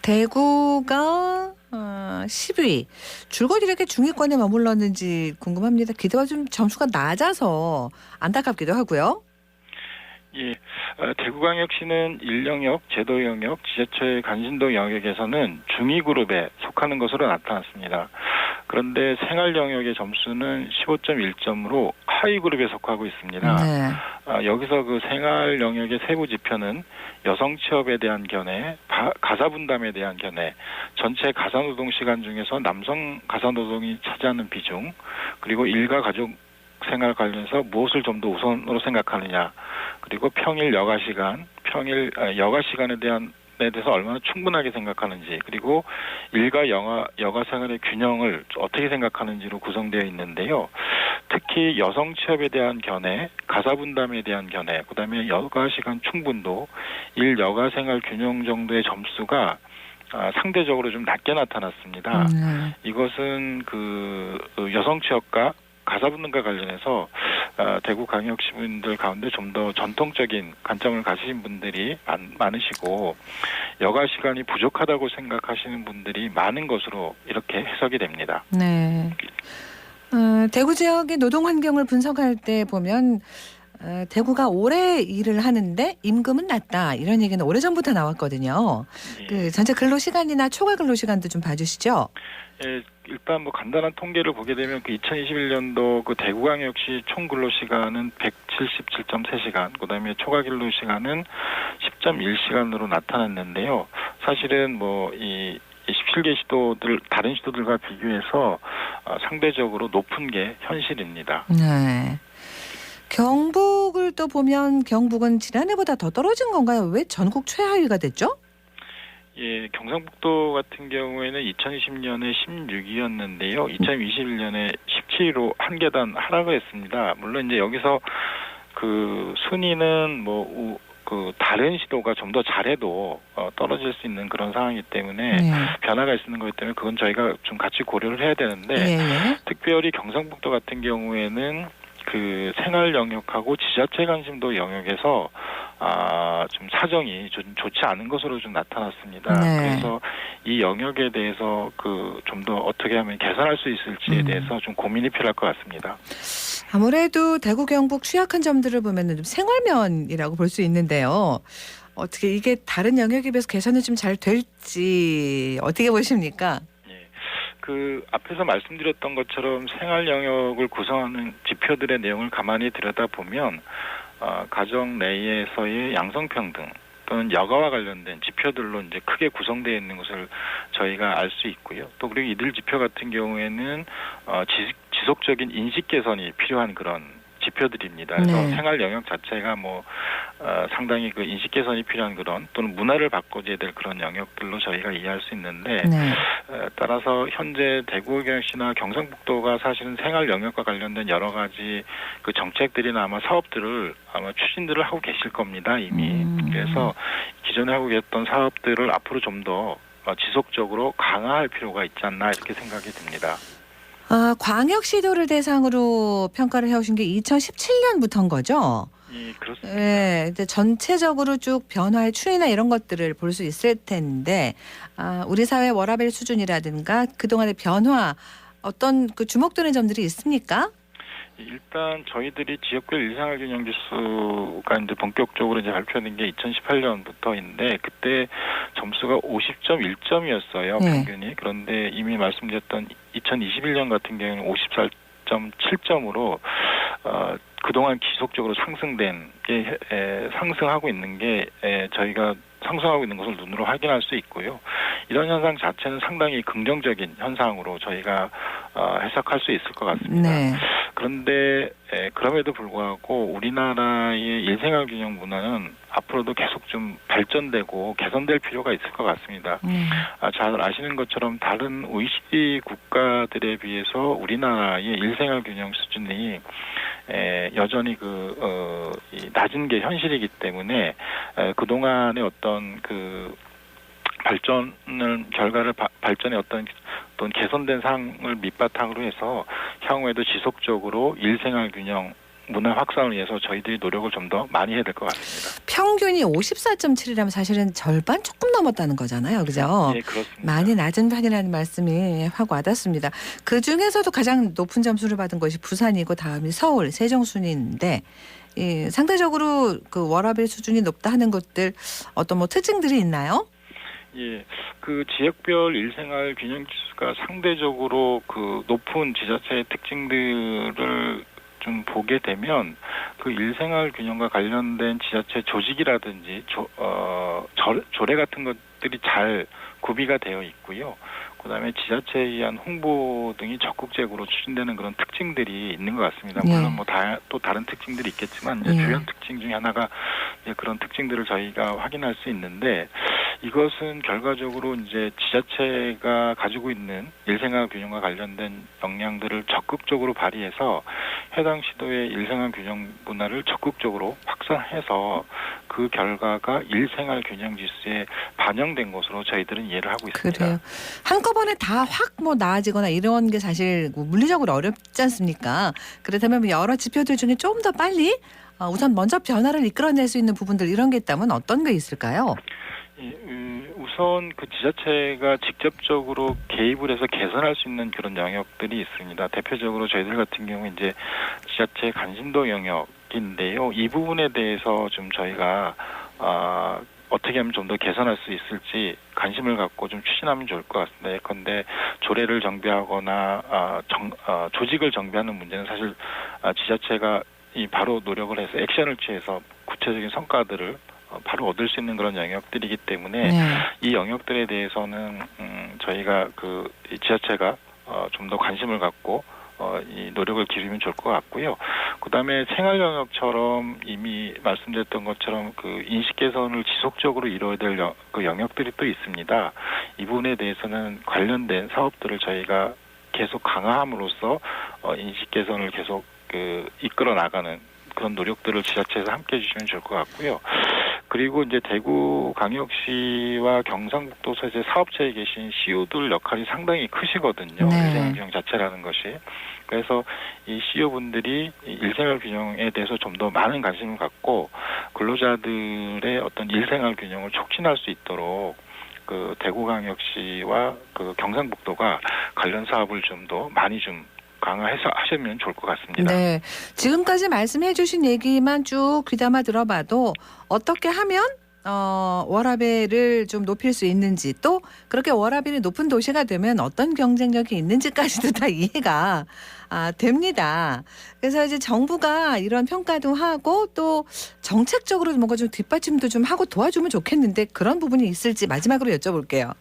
대구가 10위. 줄곧 이렇게 중위권에 머물렀는지 궁금합니다. 기대와 좀 점수가 낮아서 안타깝기도 하고요. 예, 대구광역시는 일영역, 제도 영역, 지자체의 간신도 영역에서는 중위 그룹에 속하는 것으로 나타났습니다. 그런데 생활 영역의 점수는 15.1점으로 하위 그룹에 속하고 있습니다. 네. 여기서 그 생활 영역의 세부 지표는 여성 취업에 대한 견해, 가사 분담에 대한 견해, 전체 가사 노동 시간 중에서 남성 가사 노동이 차지하는 비중, 그리고 일가 가족 생활 관련해서 무엇을 좀 더 우선으로 생각하느냐, 그리고 평일 여가 시간, 여가 시간에 대해서 얼마나 충분하게 생각하는지, 그리고 일과 여가 생활의 균형을 어떻게 생각하는지로 구성되어 있는데요. 특히 여성 취업에 대한 견해, 가사 분담에 대한 견해, 그다음에 여가 시간 충분도, 일 여가 생활 균형 정도의 점수가 상대적으로 좀 낮게 나타났습니다. 이것은 그 여성 취업과 가사 분담과 관련해서 대구광역시민들 가운데 좀 더 전통적인 관점을 가지신 분들이 많으시고 여가 시간이 부족하다고 생각하시는 분들이 많은 것으로 이렇게 해석이 됩니다. 네. 대구 지역의 노동 환경을 분석할 때 보면 대구가 오래 일을 하는데 임금은 낮다 이런 얘기는 오래전부터 나왔거든요. 예. 그 전체 근로시간이나 초과 근로시간도 좀 봐주시죠. 예, 일단 뭐 간단한 통계를 보게 되면 그 2021년도 그 대구광역시 총 근로시간은 177.3시간, 그다음에 초과 근로시간은 10.1시간으로 나타났는데요. 사실은 뭐 이 17개 시도들 다른 시도들과 비교해서 상대적으로 높은 게 현실입니다. 네. 경북을 또 보면 경북은 지난해보다 더 떨어진 건가요? 왜 전국 최하위가 됐죠? 예, 경상북도 같은 경우에는 2020년에 16위였는데요. 2021년에 17위로 한 계단 하락을 했습니다. 물론 이제 여기서 그 순위는 그 다른 시도가 좀 더 잘해도 떨어질 수 있는 그런 상황이기 때문에 변화가 있는 거기 때문에 그건 저희가 좀 같이 고려를 해야 되는데 특별히 경상북도 같은 경우에는 그 생활 영역하고 지자체 관심도 영역에서 좀 사정이 좀 좋지 않은 것으로 좀 나타났습니다. 그래서 이 영역에 대해서 그 좀 더 어떻게 하면 개선할 수 있을지에 대해서 좀 고민이 필요할 것 같습니다. 아무래도 대구 경북 취약한 점들을 보면 좀 생활면이라고 볼 수 있는데요. 어떻게 이게 다른 영역에 비해서 개선이 좀 잘 될지 어떻게 보십니까? 그 앞에서 말씀드렸던 것처럼 생활 영역을 구성하는 지표들의 내용을 가만히 들여다보면 가정 내에서의 양성평등 또는 여가와 관련된 지표들로 이제 크게 구성되어 있는 것을 저희가 알 수 있고요. 또 그리고 이들 지표 같은 경우에는 지속적인 인식 개선이 필요한 그런 지표들입니다. 그래서 생활 영역 자체가 상당히 그 인식 개선이 필요한 그런 또는 문화를 바꿔줘야 될 그런 영역들로 저희가 이해할 수 있는데 따라서 현재 대구경시나 경상북도가 사실은 생활 영역과 관련된 여러 가지 그 정책들이나 아마 사업들을 아마 추진들을 하고 계실 겁니다 이미. 그래서 기존에 하고 계셨던 사업들을 앞으로 좀 더 지속적으로 강화할 필요가 있지 않나 이렇게 생각이 듭니다. 광역 시도를 대상으로 평가를 해오신 게 2017년부터인 거죠? 예, 그렇습니다. 네, 근데 전체적으로 쭉 변화의 추이나 이런 것들을 볼 수 있을 텐데, 우리 사회 워라밸 수준이라든가 그동안의 변화, 어떤 그 주목되는 점들이 있습니까? 일단 저희들이 지역별 일생활 균형 지수가 이제 본격적으로 이제 발표된 게 2018년부터인데 그때 점수가 50.1점이었어요 평균이. 그런데 이미 말씀드렸던 2021년 같은 경우는 54.7점으로 그동안 지속적으로 상승된 게 상승하고 있는 게 저희가 상승하고 있는 것을 눈으로 확인할 수 있고요. 이런 현상 자체는 상당히 긍정적인 현상으로 저희가 해석할 수 있을 것 같습니다. 그런데 그럼에도 불구하고 우리나라의 일생활 균형 문화는 앞으로도 계속 좀 발전되고 개선될 필요가 있을 것 같습니다. 잘 아시는 것처럼 다른 OECD 국가들에 비해서 우리나라의 일생활 균형 수준이 여전히 낮은 게 현실이기 때문에 그동안의 어떤 그 발전의 어떤 개선된 사항을 밑바탕으로 해서 향후에도 지속적으로 일생활 균형 문화 확산을 위해서 저희들이 노력을 좀 더 많이 해야 될 것 같습니다. 평균이 54.7이라면 사실은 절반 조금 넘었다는 거잖아요. 그죠? 네, 그렇습니다. 많이 낮은 편이라는 말씀이 확 와닿습니다. 그중에서도 가장 높은 점수를 받은 것이 부산이고 다음이 서울, 세종 순인데 상대적으로 그 워라밸 수준이 높다 하는 것들 어떤 특징들이 있나요? 예, 그 지역별 일생활 균형 지수가 상대적으로 그 높은 지자체의 특징들을 좀 보게 되면 그 일생활 균형과 관련된 지자체 조직이라든지 조례 같은 것들이 잘 구비가 되어 있고요. 그다음에 지자체에 의한 홍보 등이 적극적으로 추진되는 그런 특징들이 있는 것 같습니다. 물론 뭐 또 다른 특징들이 있겠지만 이제 주요 특징 중에 하나가 이제 그런 특징들을 저희가 확인할 수 있는데 이것은 결과적으로 이제 지자체가 가지고 있는 일생활 균형과 관련된 역량들을 적극적으로 발휘해서 해당 시도의 일생활 균형 문화를 적극적으로 확산해서 그 결과가 일생활 균형 지수에 반영된 것으로 저희들은 이해를 하고 있습니다. 그래요. 한꺼번에 다 확 뭐 나아지거나 이런 게 사실 물리적으로 어렵지 않습니까? 그렇다면 여러 지표들 중에 좀 더 빨리 우선 먼저 변화를 이끌어낼 수 있는 부분들 이런 게 있다면 어떤 게 있을까요? 우선 그 지자체가 직접적으로 개입을 해서 개선할 수 있는 그런 영역들이 있습니다. 대표적으로 저희들 같은 경우 이제 지자체 간신도 영역인데요. 이 부분에 대해서 좀 저희가 어떻게 하면 좀 더 개선할 수 있을지 관심을 갖고 좀 추진하면 좋을 것 같습니다. 예컨대 조례를 정비하거나 조직을 정비하는 문제는 사실 지자체가 바로 노력을 해서 액션을 취해서 구체적인 성과들을 바로 얻을 수 있는 그런 영역들이기 때문에 이 영역들에 대해서는 저희가 그 지자체가 좀 더 관심을 갖고 이 노력을 기울이면 좋을 것 같고요. 그다음에 생활 영역처럼 이미 말씀드렸던 것처럼 그 인식 개선을 지속적으로 이루어야 될 그 영역들이 또 있습니다. 이 부분에 대해서는 관련된 사업들을 저희가 계속 강화함으로써 인식 개선을 계속 그 이끌어 나가는 그런 노력들을 지자체에서 함께 해주시면 좋을 것 같고요. 그리고 이제 대구광역시와 경상북도서 이제 사업체에 계신 CEO들 역할이 상당히 크시거든요. 일생활 균형 자체라는 것이. 그래서 이 CEO분들이 일생활 균형에 대해서 좀 더 많은 관심을 갖고 근로자들의 어떤 일생활 균형을 촉진할 수 있도록 그 대구광역시와 그 경상북도가 관련 사업을 좀 더 많이 좀 강화해서 하시면 좋을 것 같습니다. 네, 지금까지 말씀해 주신 얘기만 쭉 귀담아 들어봐도 어떻게 하면 워라밸을 좀 높일 수 있는지 또 그렇게 워라밸이 높은 도시가 되면 어떤 경쟁력이 있는지까지도 다 이해가 됩니다. 그래서 이제 정부가 이런 평가도 하고 또 정책적으로 뭔가 좀 뒷받침도 좀 하고 도와주면 좋겠는데 그런 부분이 있을지 마지막으로 여쭤볼게요.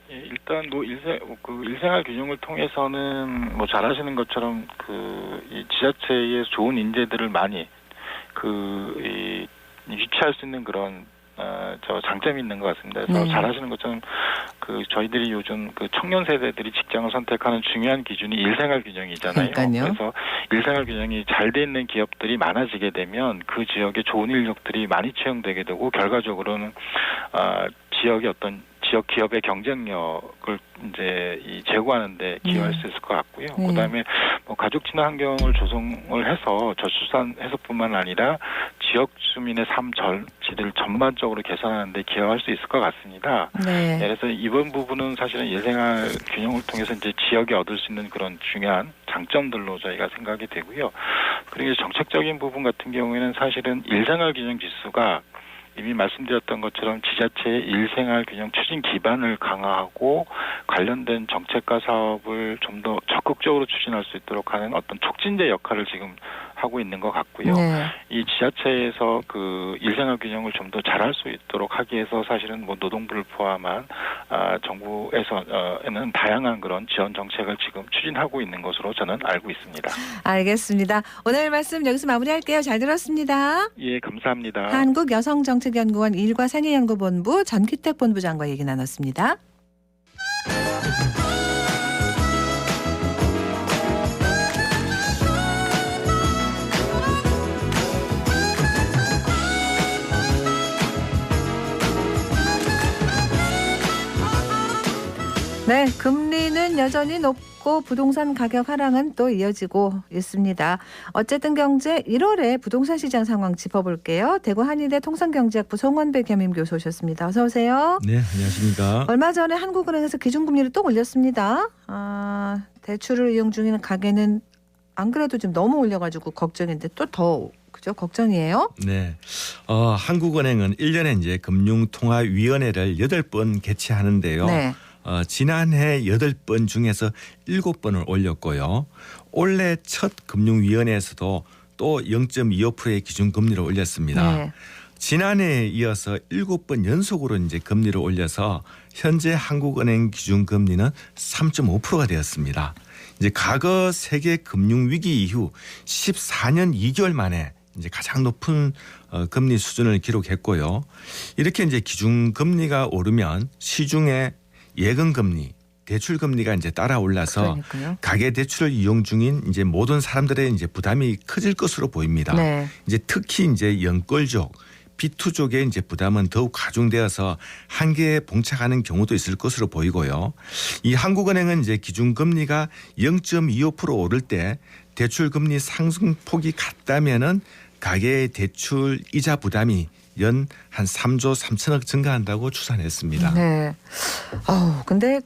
예, 일단 뭐 일생활 균형을 통해서는 뭐 잘하시는 것처럼 이 지자체의 좋은 인재들을 많이 유치할 수 있는 그런 장점이 있는 것 같습니다. 그래서 잘하시는 것처럼 저희들이 요즘 청년 세대들이 직장을 선택하는 중요한 기준이 일생활 균형이잖아요. 그러니까요. 그래서 일생활 균형이 잘 돼 있는 기업들이 많아지게 되면 그 지역에 좋은 인력들이 많이 채용되게 되고 결과적으로는 지역의 어떤 지역 기업의 경쟁력을 이제 제고하는데 기여할 수 있을 것 같고요. 그다음에 뭐 가족 친화 환경을 조성을 해서 저출산 해소뿐만 아니라 지역 주민의 삶 질을 전반적으로 개선하는데 기여할 수 있을 것 같습니다. 네. 그래서 이번 부분은 사실은 일생활 균형을 통해서 이제 지역이 얻을 수 있는 그런 중요한 장점들로 저희가 생각이 되고요. 그리고 정책적인 부분 같은 경우에는 사실은 일생활 균형 지수가 이미 말씀드렸던 것처럼 지자체의 일생활 균형 추진 기반을 강화하고 관련된 정책과 사업을 좀 더 적극적으로 추진할 수 있도록 하는 어떤 촉진제 역할을 지금 하고 있는 것 같고요. 이 지자체에서 그 일생활 균형을 좀 더 잘할 수 있도록 하기 위해서 사실은 뭐 노동부를 포함한 정부에서는 다양한 그런 지원 정책을 지금 추진하고 있는 것으로 저는 알고 있습니다. 알겠습니다. 오늘 말씀 여기서 마무리할게요. 잘 들었습니다. 예, 감사합니다. 한국여성정책연구원 일과상해연구본부 전기택 본부장과 얘기 나눴습니다. 네, 금리는 여전히 높고 부동산 가격 하락은 또 이어지고 있습니다. 어쨌든 경제 1월에 부동산 시장 상황 짚어볼게요. 대구 한의대 통상경제학부 송원배 겸임교수 오셨습니다. 어서 오세요. 네, 안녕하십니까. 얼마 전에 한국은행에서 기준금리를 또 올렸습니다. 대출을 이용 중인 가계는 안 그래도 좀 너무 올려가지고 걱정인데 또 더 그죠? 걱정이에요. 네. 한국은행은 1년에 이제 금융통화위원회를 8번 개최하는데요. 네. 지난해 8번 중에서 7번을 올렸고요. 올해 첫 금융위원회에서도 또 0.25%의 기준금리를 올렸습니다. 네. 지난해에 이어서 7번 연속으로 이제 금리를 올려서 현재 한국은행 기준금리는 3.5%가 되었습니다. 이제 과거 세계 금융 위기 이후 14년 2개월 만에 이제 가장 높은 금리 수준을 기록했고요. 이렇게 이제 기준금리가 오르면 시중에 예금금리, 대출금리가 이제 따라 올라서 그러니까요. 가계 대출을 이용 중인 이제 모든 사람들의 이제 부담이 커질 것으로 보입니다. 네. 이제 특히 이제 연끌족, 비투족의 이제 부담은 더욱 가중되어서 한계에 봉착하는 경우도 있을 것으로 보이고요. 이 한국은행은 이제 기준금리가 0.25% 오를 때 대출금리 상승폭이 같다면은 가계의 대출 이자 부담이 연 한 3조 3천억 증가한다고 추산했습니다. 네. 근데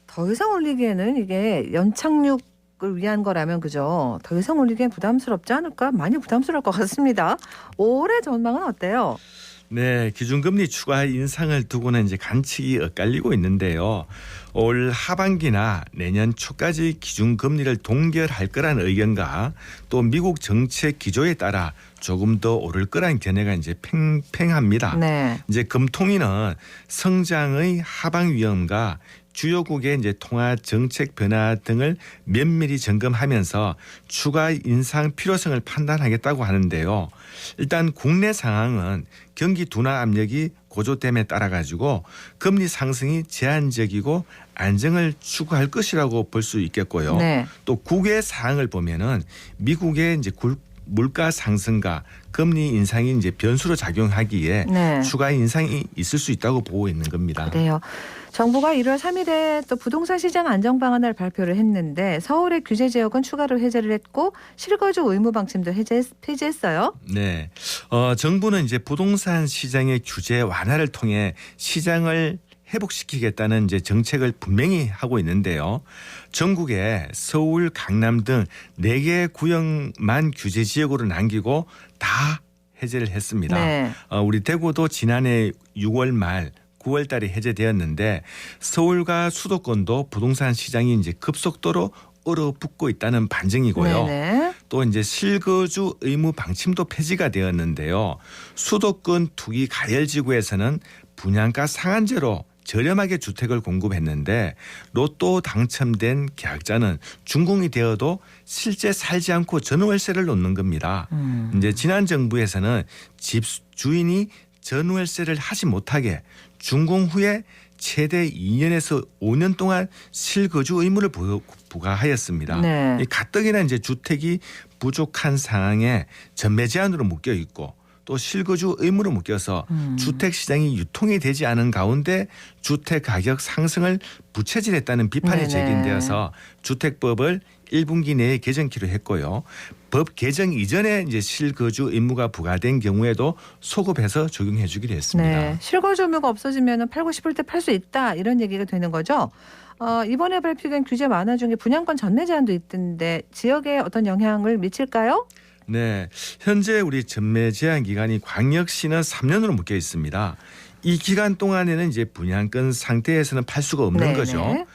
더 이상 올리기에는 이게 연착륙을 위한 거라면 그죠? 더 이상 올리기엔 부담스럽지 않을까? 많이 부담스러울 것 같습니다. 올해 전망은 어때요? 네, 기준금리 추가 인상을 두고는 이제 관측이 엇갈리고 있는데요. 올 하반기나 내년 초까지 기준금리를 동결할 거란 의견과 또 미국 정책 기조에 따라 조금 더 오를 거란 견해가 이제 팽팽합니다. 네. 이제 금통위는 성장의 하방 위험과 주요국의 이제 통화 정책 변화 등을 면밀히 점검하면서 추가 인상 필요성을 판단하겠다고 하는데요. 일단 국내 상황은 경기 둔화 압력이 고조됨에 따라 가지고 금리 상승이 제한적이고 안정을 추구할 것이라고 볼 수 있겠고요. 네. 또 국외 상황을 보면은 미국의 이제 물가 상승과 금리 인상이 이제 변수로 작용하기에 네. 추가 인상이 있을 수 있다고 보고 있는 겁니다. 그래요. 정부가 1월 3일에 또 부동산 시장 안정 방안을 발표를 했는데 서울의 규제 지역은 추가로 해제를 했고 실거주 의무 방침도 폐지했어요. 네, 정부는 이제 부동산 시장의 규제 완화를 통해 시장을 회복시키겠다는 이제 정책을 분명히 하고 있는데요. 전국에 서울, 강남 등 4개 구역만 규제 지역으로 남기고 다 해제를 했습니다. 네. 우리 대구도 지난해 6월 말 9월 달에 해제되었는데 서울과 수도권도 부동산 시장이 이제 급속도로 얼어붙고 있다는 반증이고요. 네네. 또 이제 실거주 의무 방침도 폐지가 되었는데요. 수도권 투기 가열지구에서는 분양가 상한제로 저렴하게 주택을 공급했는데 로또 당첨된 계약자는 준공이 되어도 실제 살지 않고 전월세를 놓는 겁니다. 이제 지난 정부에서는 집 주인이 전월세를 하지 못하게 준공 후에 최대 2년에서 5년 동안 실거주 의무를 부과하였습니다. 네. 이 가뜩이나 이제 주택이 부족한 상황에 전매 제한으로 묶여 있고 또 실거주 의무로 묶여서 주택 시장이 유통이 되지 않은 가운데 주택 가격 상승을 부채질했다는 비판이 네네. 제기되어서 주택법을 1분기 내에 개정키로 했고요. 법 개정 이전에 이제 실거주 의무가 부과된 경우에도 소급해서 적용해 주기로 했습니다. 네. 실거주 의무가 없어지면 팔고 싶을 때 팔 수 있다 이런 얘기가 되는 거죠. 이번에 발표된 규제 완화 중에 분양권 전매 제한도 있던데 지역에 어떤 영향을 미칠까요? 네, 현재 우리 전매 제한 기간이 광역시는 3년으로 묶여 있습니다. 이 기간 동안에는 이제 분양권 상태에서는 팔 수가 없는 네네. 거죠.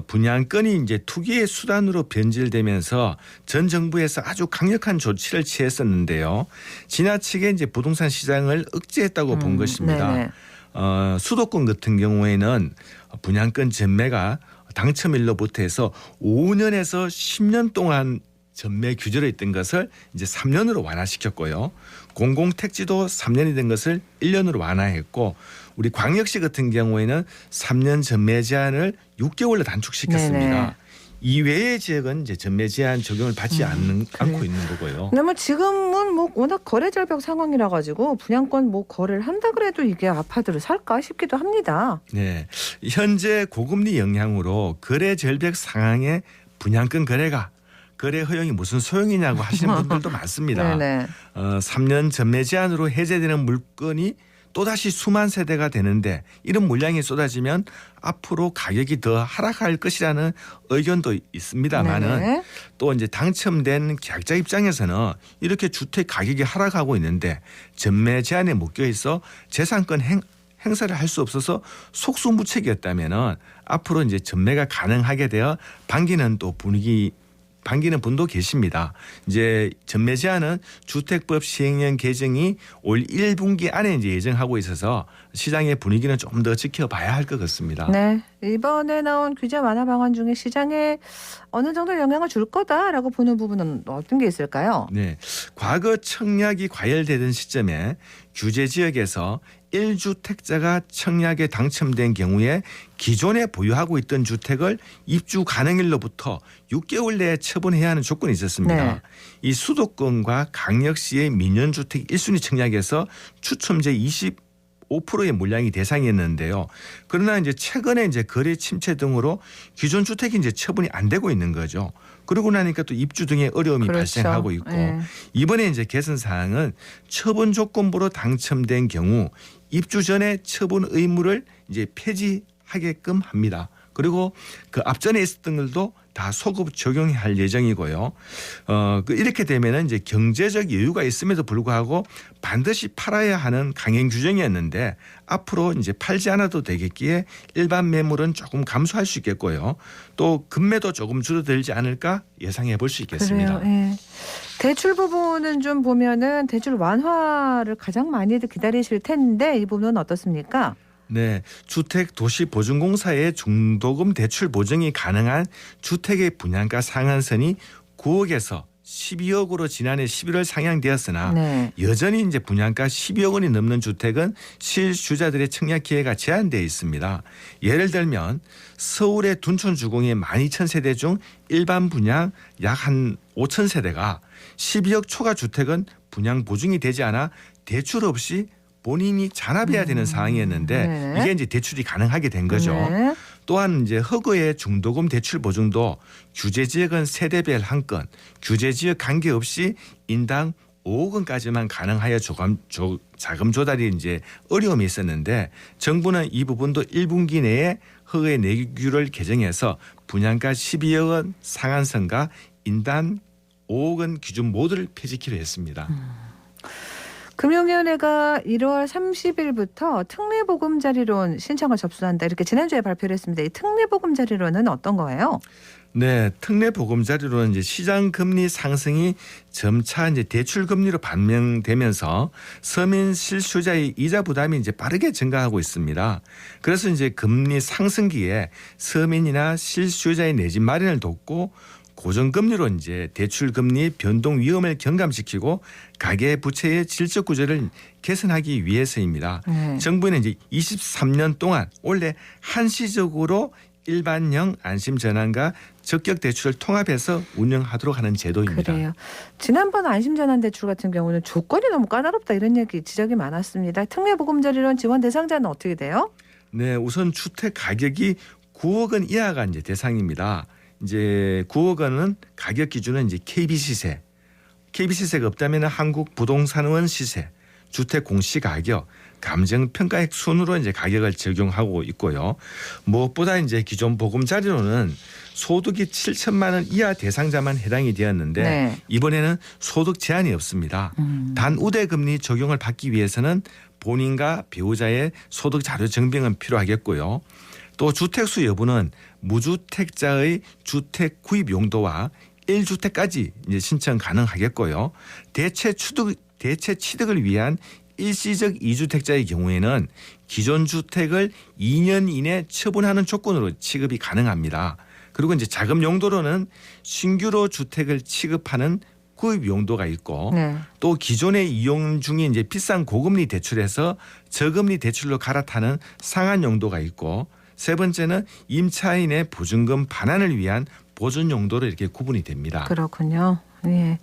분양권이 이제 투기의 수단으로 변질되면서 전 정부에서 아주 강력한 조치를 취했었는데요. 지나치게 이제 부동산 시장을 억제했다고 본 것입니다. 네네. 수도권 같은 경우에는 분양권 전매가 당첨일로부터 해서 5년에서 10년 동안 전매 규제로 있던 것을 이제 3년으로 완화시켰고요. 공공택지도 3년이 된 것을 1년으로 완화했고 우리 광역시 같은 경우에는 3년 전매 제한을 6개월로 단축시켰습니다. 네네. 이외의 지역은 이제 전매 제한 적용을 받지 않고 있는 거고요. 근데 뭐 지금은 뭐 워낙 거래 절벽 상황이라 가지고 분양권 뭐 거래를 한다 그래도 이게 아파트를 살까 싶기도 합니다. 네, 현재 고금리 영향으로 거래 절벽 상황에 분양권 거래 허용이 무슨 소용이냐고 하시는 분들도 많습니다. 네네. 3년 전매 제한으로 해제되는 물건이 또다시 수만 세대가 되는데 이런 물량이 쏟아지면 앞으로 가격이 더 하락할 것이라는 의견도 있습니다만은 네. 또 이제 당첨된 계약자 입장에서는 이렇게 주택 가격이 하락하고 있는데 전매 제한에 묶여 있어 재산권 행사를 할 수 없어서 속수무책이었다면은 앞으로 이제 전매가 가능하게 되어 반기는 분도 계십니다. 이제 전매 제한은 주택법 시행령 개정이 올 1분기 안에 이제 예정하고 있어서 시장의 분위기는 좀 더 지켜봐야 할 것 같습니다. 네. 이번에 나온 규제 완화 방안 중에 시장에 어느 정도 영향을 줄 거다라고 보는 부분은 어떤 게 있을까요? 네. 과거 청약이 과열되던 시점에 규제 지역에서 1주택자가 청약에 당첨된 경우에 기존에 보유하고 있던 주택을 입주 가능일로부터 6개월 내에 처분해야 하는 조건이 있었습니다. 네. 이 수도권과 강력시의 민연주택 1순위 청약에서 추첨제 25%의 물량이 대상이었는데요. 그러나 이제 최근에 이제 거래 침체 등으로 기존 주택이 이제 처분이 안 되고 있는 거죠. 그러고 나니까 또 입주 등의 어려움이 그렇죠. 발생하고 있고 네. 이번에 이제 개선 사항은 처분 조건부로 당첨된 경우 입주 전에 처분 의무를 이제 폐지하게끔 합니다. 그리고 그 앞전에 있었던 것도 다 소급 적용할 예정이고요. 이렇게 되면은 이제 경제적 여유가 있음에도 불구하고 반드시 팔아야 하는 강행 규정이었는데 앞으로 이제 팔지 않아도 되겠기에 일반 매물은 조금 감소할 수 있겠고요. 또 금매도 조금 줄어들지 않을까 예상해 볼 수 있겠습니다. 그래요. 예. 대출 부분은 좀 보면은 대출 완화를 가장 많이들 기다리실 텐데 이 부분은 어떻습니까? 네, 주택도시보증공사의 중도금 대출 보증이 가능한 주택의 분양가 상한선이 9억에서 12억으로 지난해 11월 상향되었으나 네. 여전히 이제 분양가 12억 원이 넘는 주택은 실주자들의 청약 기회가 제한되어 있습니다. 예를 들면 서울의 둔촌 주공의 12,000세대 중 일반 분양 약 한 5,000세대가 12억 초과 주택은 분양 보증이 되지 않아 대출 없이 본인이 잔압해야 되는 상황이었는데 네. 이게 이제 대출이 가능하게 된 거죠. 네. 또한 이제 허그의 중도금 대출 보증도 규제 지역은 세대별 한 건, 규제 지역 관계없이 인당 5억 원까지만 가능하여 자금 조달이 이제 어려움이 있었는데 정부는 이 부분도 1분기 내에 허그의 내규를 개정해서 분양가 12억 원 상한선과 인당 5억 원 기준 모두를 폐지키로 했습니다. 금융위원회가 1월 30일부터 특례보금자리론 신청을 접수한다 이렇게 지난주에 발표를 했습니다. 이 특례보금자리론은 어떤 거예요? 네, 특례보금자리로는 이제 시장 금리 상승이 점차 이제 대출 금리로 반영되면서 서민 실수요자의 이자 부담이 이제 빠르게 증가하고 있습니다. 그래서 이제 금리 상승기에 서민이나 실수요자의 내 집 마련을 돕고 고정금리로 이제 대출금리 변동 위험을 경감시키고 가계 부채의 질적 구조를 개선하기 위해서입니다. 정부는 이제 23년 동안 원래 한시적으로 일반형 안심전환과 적격대출을 통합해서 운영하도록 하는 제도입니다. 그래요. 지난번 안심전환대출 같은 경우는 조건이 너무 까다롭다 이런 지적이 많았습니다. 특례보금자리론 지원 대상자는 어떻게 돼요? 네, 우선 주택 가격이 9억 원 이하가 이제 대상입니다. 이제 9억 원은 가격 기준은 이제 KB 시세, KB 시세가 없다면 한국 부동산원 시세, 주택 공시 가격, 감정 평가액 순으로 이제 가격을 적용하고 있고요. 무엇보다 이제 기존 보금자리로는 소득이 7천만 원 이하 대상자만 해당이 되었는데 네. 이번에는 소득 제한이 없습니다. 단 우대금리 적용을 받기 위해서는 본인과 배우자의 소득 자료 증빙은 필요하겠고요. 또 주택수 여부는 무주택자의 주택 구입 용도와 1주택까지 이제 신청 가능하겠고요. 대체 취득을 위한 일시적 2주택자의 경우에는 기존 주택을 2년 이내 처분하는 조건으로 취급이 가능합니다. 그리고 이제 자금 용도로는 신규로 주택을 취급하는 구입 용도가 있고 네. 또 기존에 이용 중인 이제 비싼 고금리 대출에서 저금리 대출로 갈아타는 상한 용도가 있고 세 번째는 임차인의 보증금 반환을 위한 보존 용도로 이렇게 구분이 됩니다. 그렇군요. 예.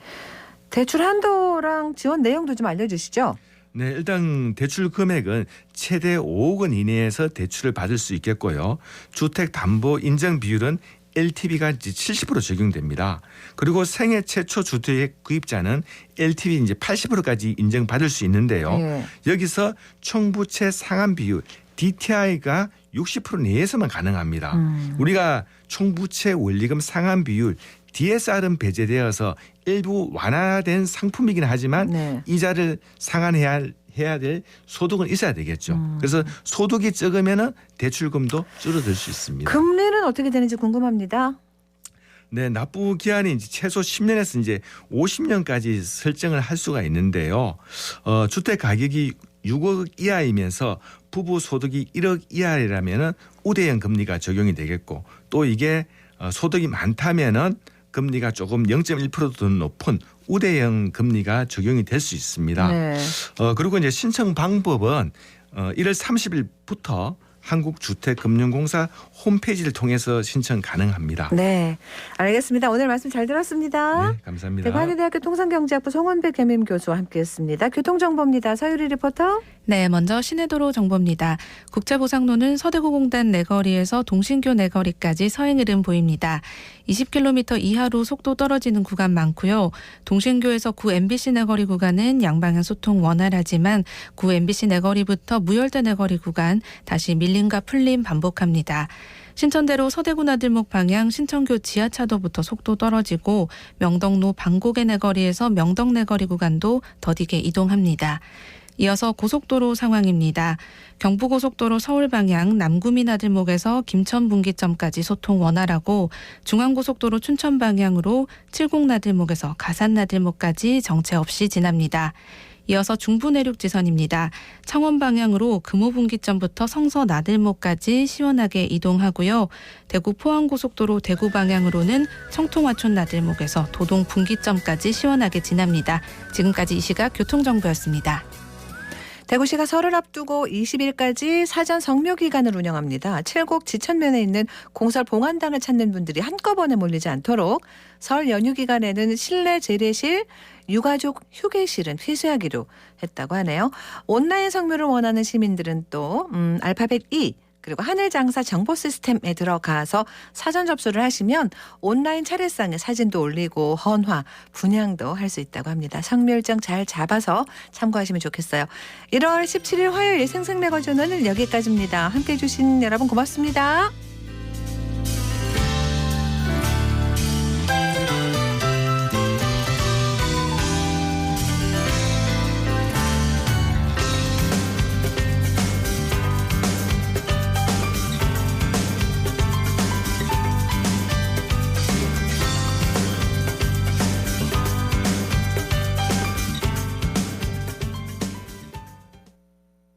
대출 한도랑 지원 내용도 좀 알려주시죠. 네, 일단 대출 금액은 최대 5억 원 이내에서 대출을 받을 수 있겠고요. 주택 담보 인정 비율은 LTV가 이제 70% 적용됩니다. 그리고 생애 최초 주택 구입자는 LTV 이제 80%까지 인정받을 수 있는데요. 네. 여기서 총부채 상환 비율 DTI가 60% 내에서만 가능합니다. 우리가 총부채 원리금 상환 비율 DSR은 배제되어서 일부 완화된 상품이긴 하지만 네. 이자를 상환해야 될 소득은 있어야 되겠죠. 그래서 소득이 적으면은 대출금도 줄어들 수 있습니다. 금리는 어떻게 되는지 궁금합니다. 네, 납부 기한이 이제 최소 10년에서 이제 50년까지 설정을 할 수가 있는데요. 주택 가격이 6억 이하이면서 부부 소득이 1억 이하라면은 우대형 금리가 적용이 되겠고, 또 이게 소득이 많다면은 금리가 조금 0.1% 더 높은 우대형 금리가 적용이 될 수 있습니다. 네. 그리고 이제 신청 방법은 1월 30일부터 한국주택금융공사 홈페이지를 통해서 신청 가능합니다. 네, 알겠습니다. 오늘 말씀 잘 들었습니다. 네, 감사합니다. 대구 한의대학교 통상경제학부 송원배 겸임 교수와 함께했습니다. 교통정보입니다. 서유리 리포터. 네, 먼저 시내도로 정보입니다. 국제보상로는 서대구공단 내거리에서 동신교 내거리까지 서행흐름 보입니다. 20km 이하로 속도 떨어지는 구간 많고요. 동신교에서 구 MBC 내거리 구간은 양방향 소통 원활하지만 구 MBC 내거리부터 무열대 내거리 구간 다시 밀림과 풀림 반복합니다. 신천대로 서대구 나들목 방향 신천교 지하차도부터 속도 떨어지고 명덕로 방곡의 내거리에서 명덕 내거리 구간도 더디게 이동합니다. 이어서 고속도로 상황입니다. 경부고속도로 서울 방향 남구미 나들목에서 김천 분기점까지 소통 원활하고 중앙고속도로 춘천 방향으로 칠곡 나들목에서 가산 나들목까지 정체 없이 지납니다. 이어서 중부내륙지선입니다. 창원 방향으로 금호분기점부터 성서 나들목까지 시원하게 이동하고요. 대구 포항고속도로 대구 방향으로는 청통화촌 나들목에서 도동 분기점까지 시원하게 지납니다. 지금까지 이 시각 교통정보였습니다. 대구시가 설을 앞두고 20일까지 사전 성묘 기간을 운영합니다. 칠곡 지천면에 있는 공설 봉안당을 찾는 분들이 한꺼번에 몰리지 않도록 설 연휴 기간에는 실내 재래실, 유가족 휴게실은 폐쇄하기로 했다고 하네요. 온라인 성묘를 원하는 시민들은 또 알파벳 E 그리고 하늘장사 정보 시스템에 들어가서 사전 접수를 하시면 온라인 차례상에 사진도 올리고 헌화, 분향도 할 수 있다고 합니다. 성묘 일정 잘 잡아서 참고하시면 좋겠어요. 1월 17일 화요일 생생매거진 오늘 여기까지입니다. 함께해 주신 여러분 고맙습니다.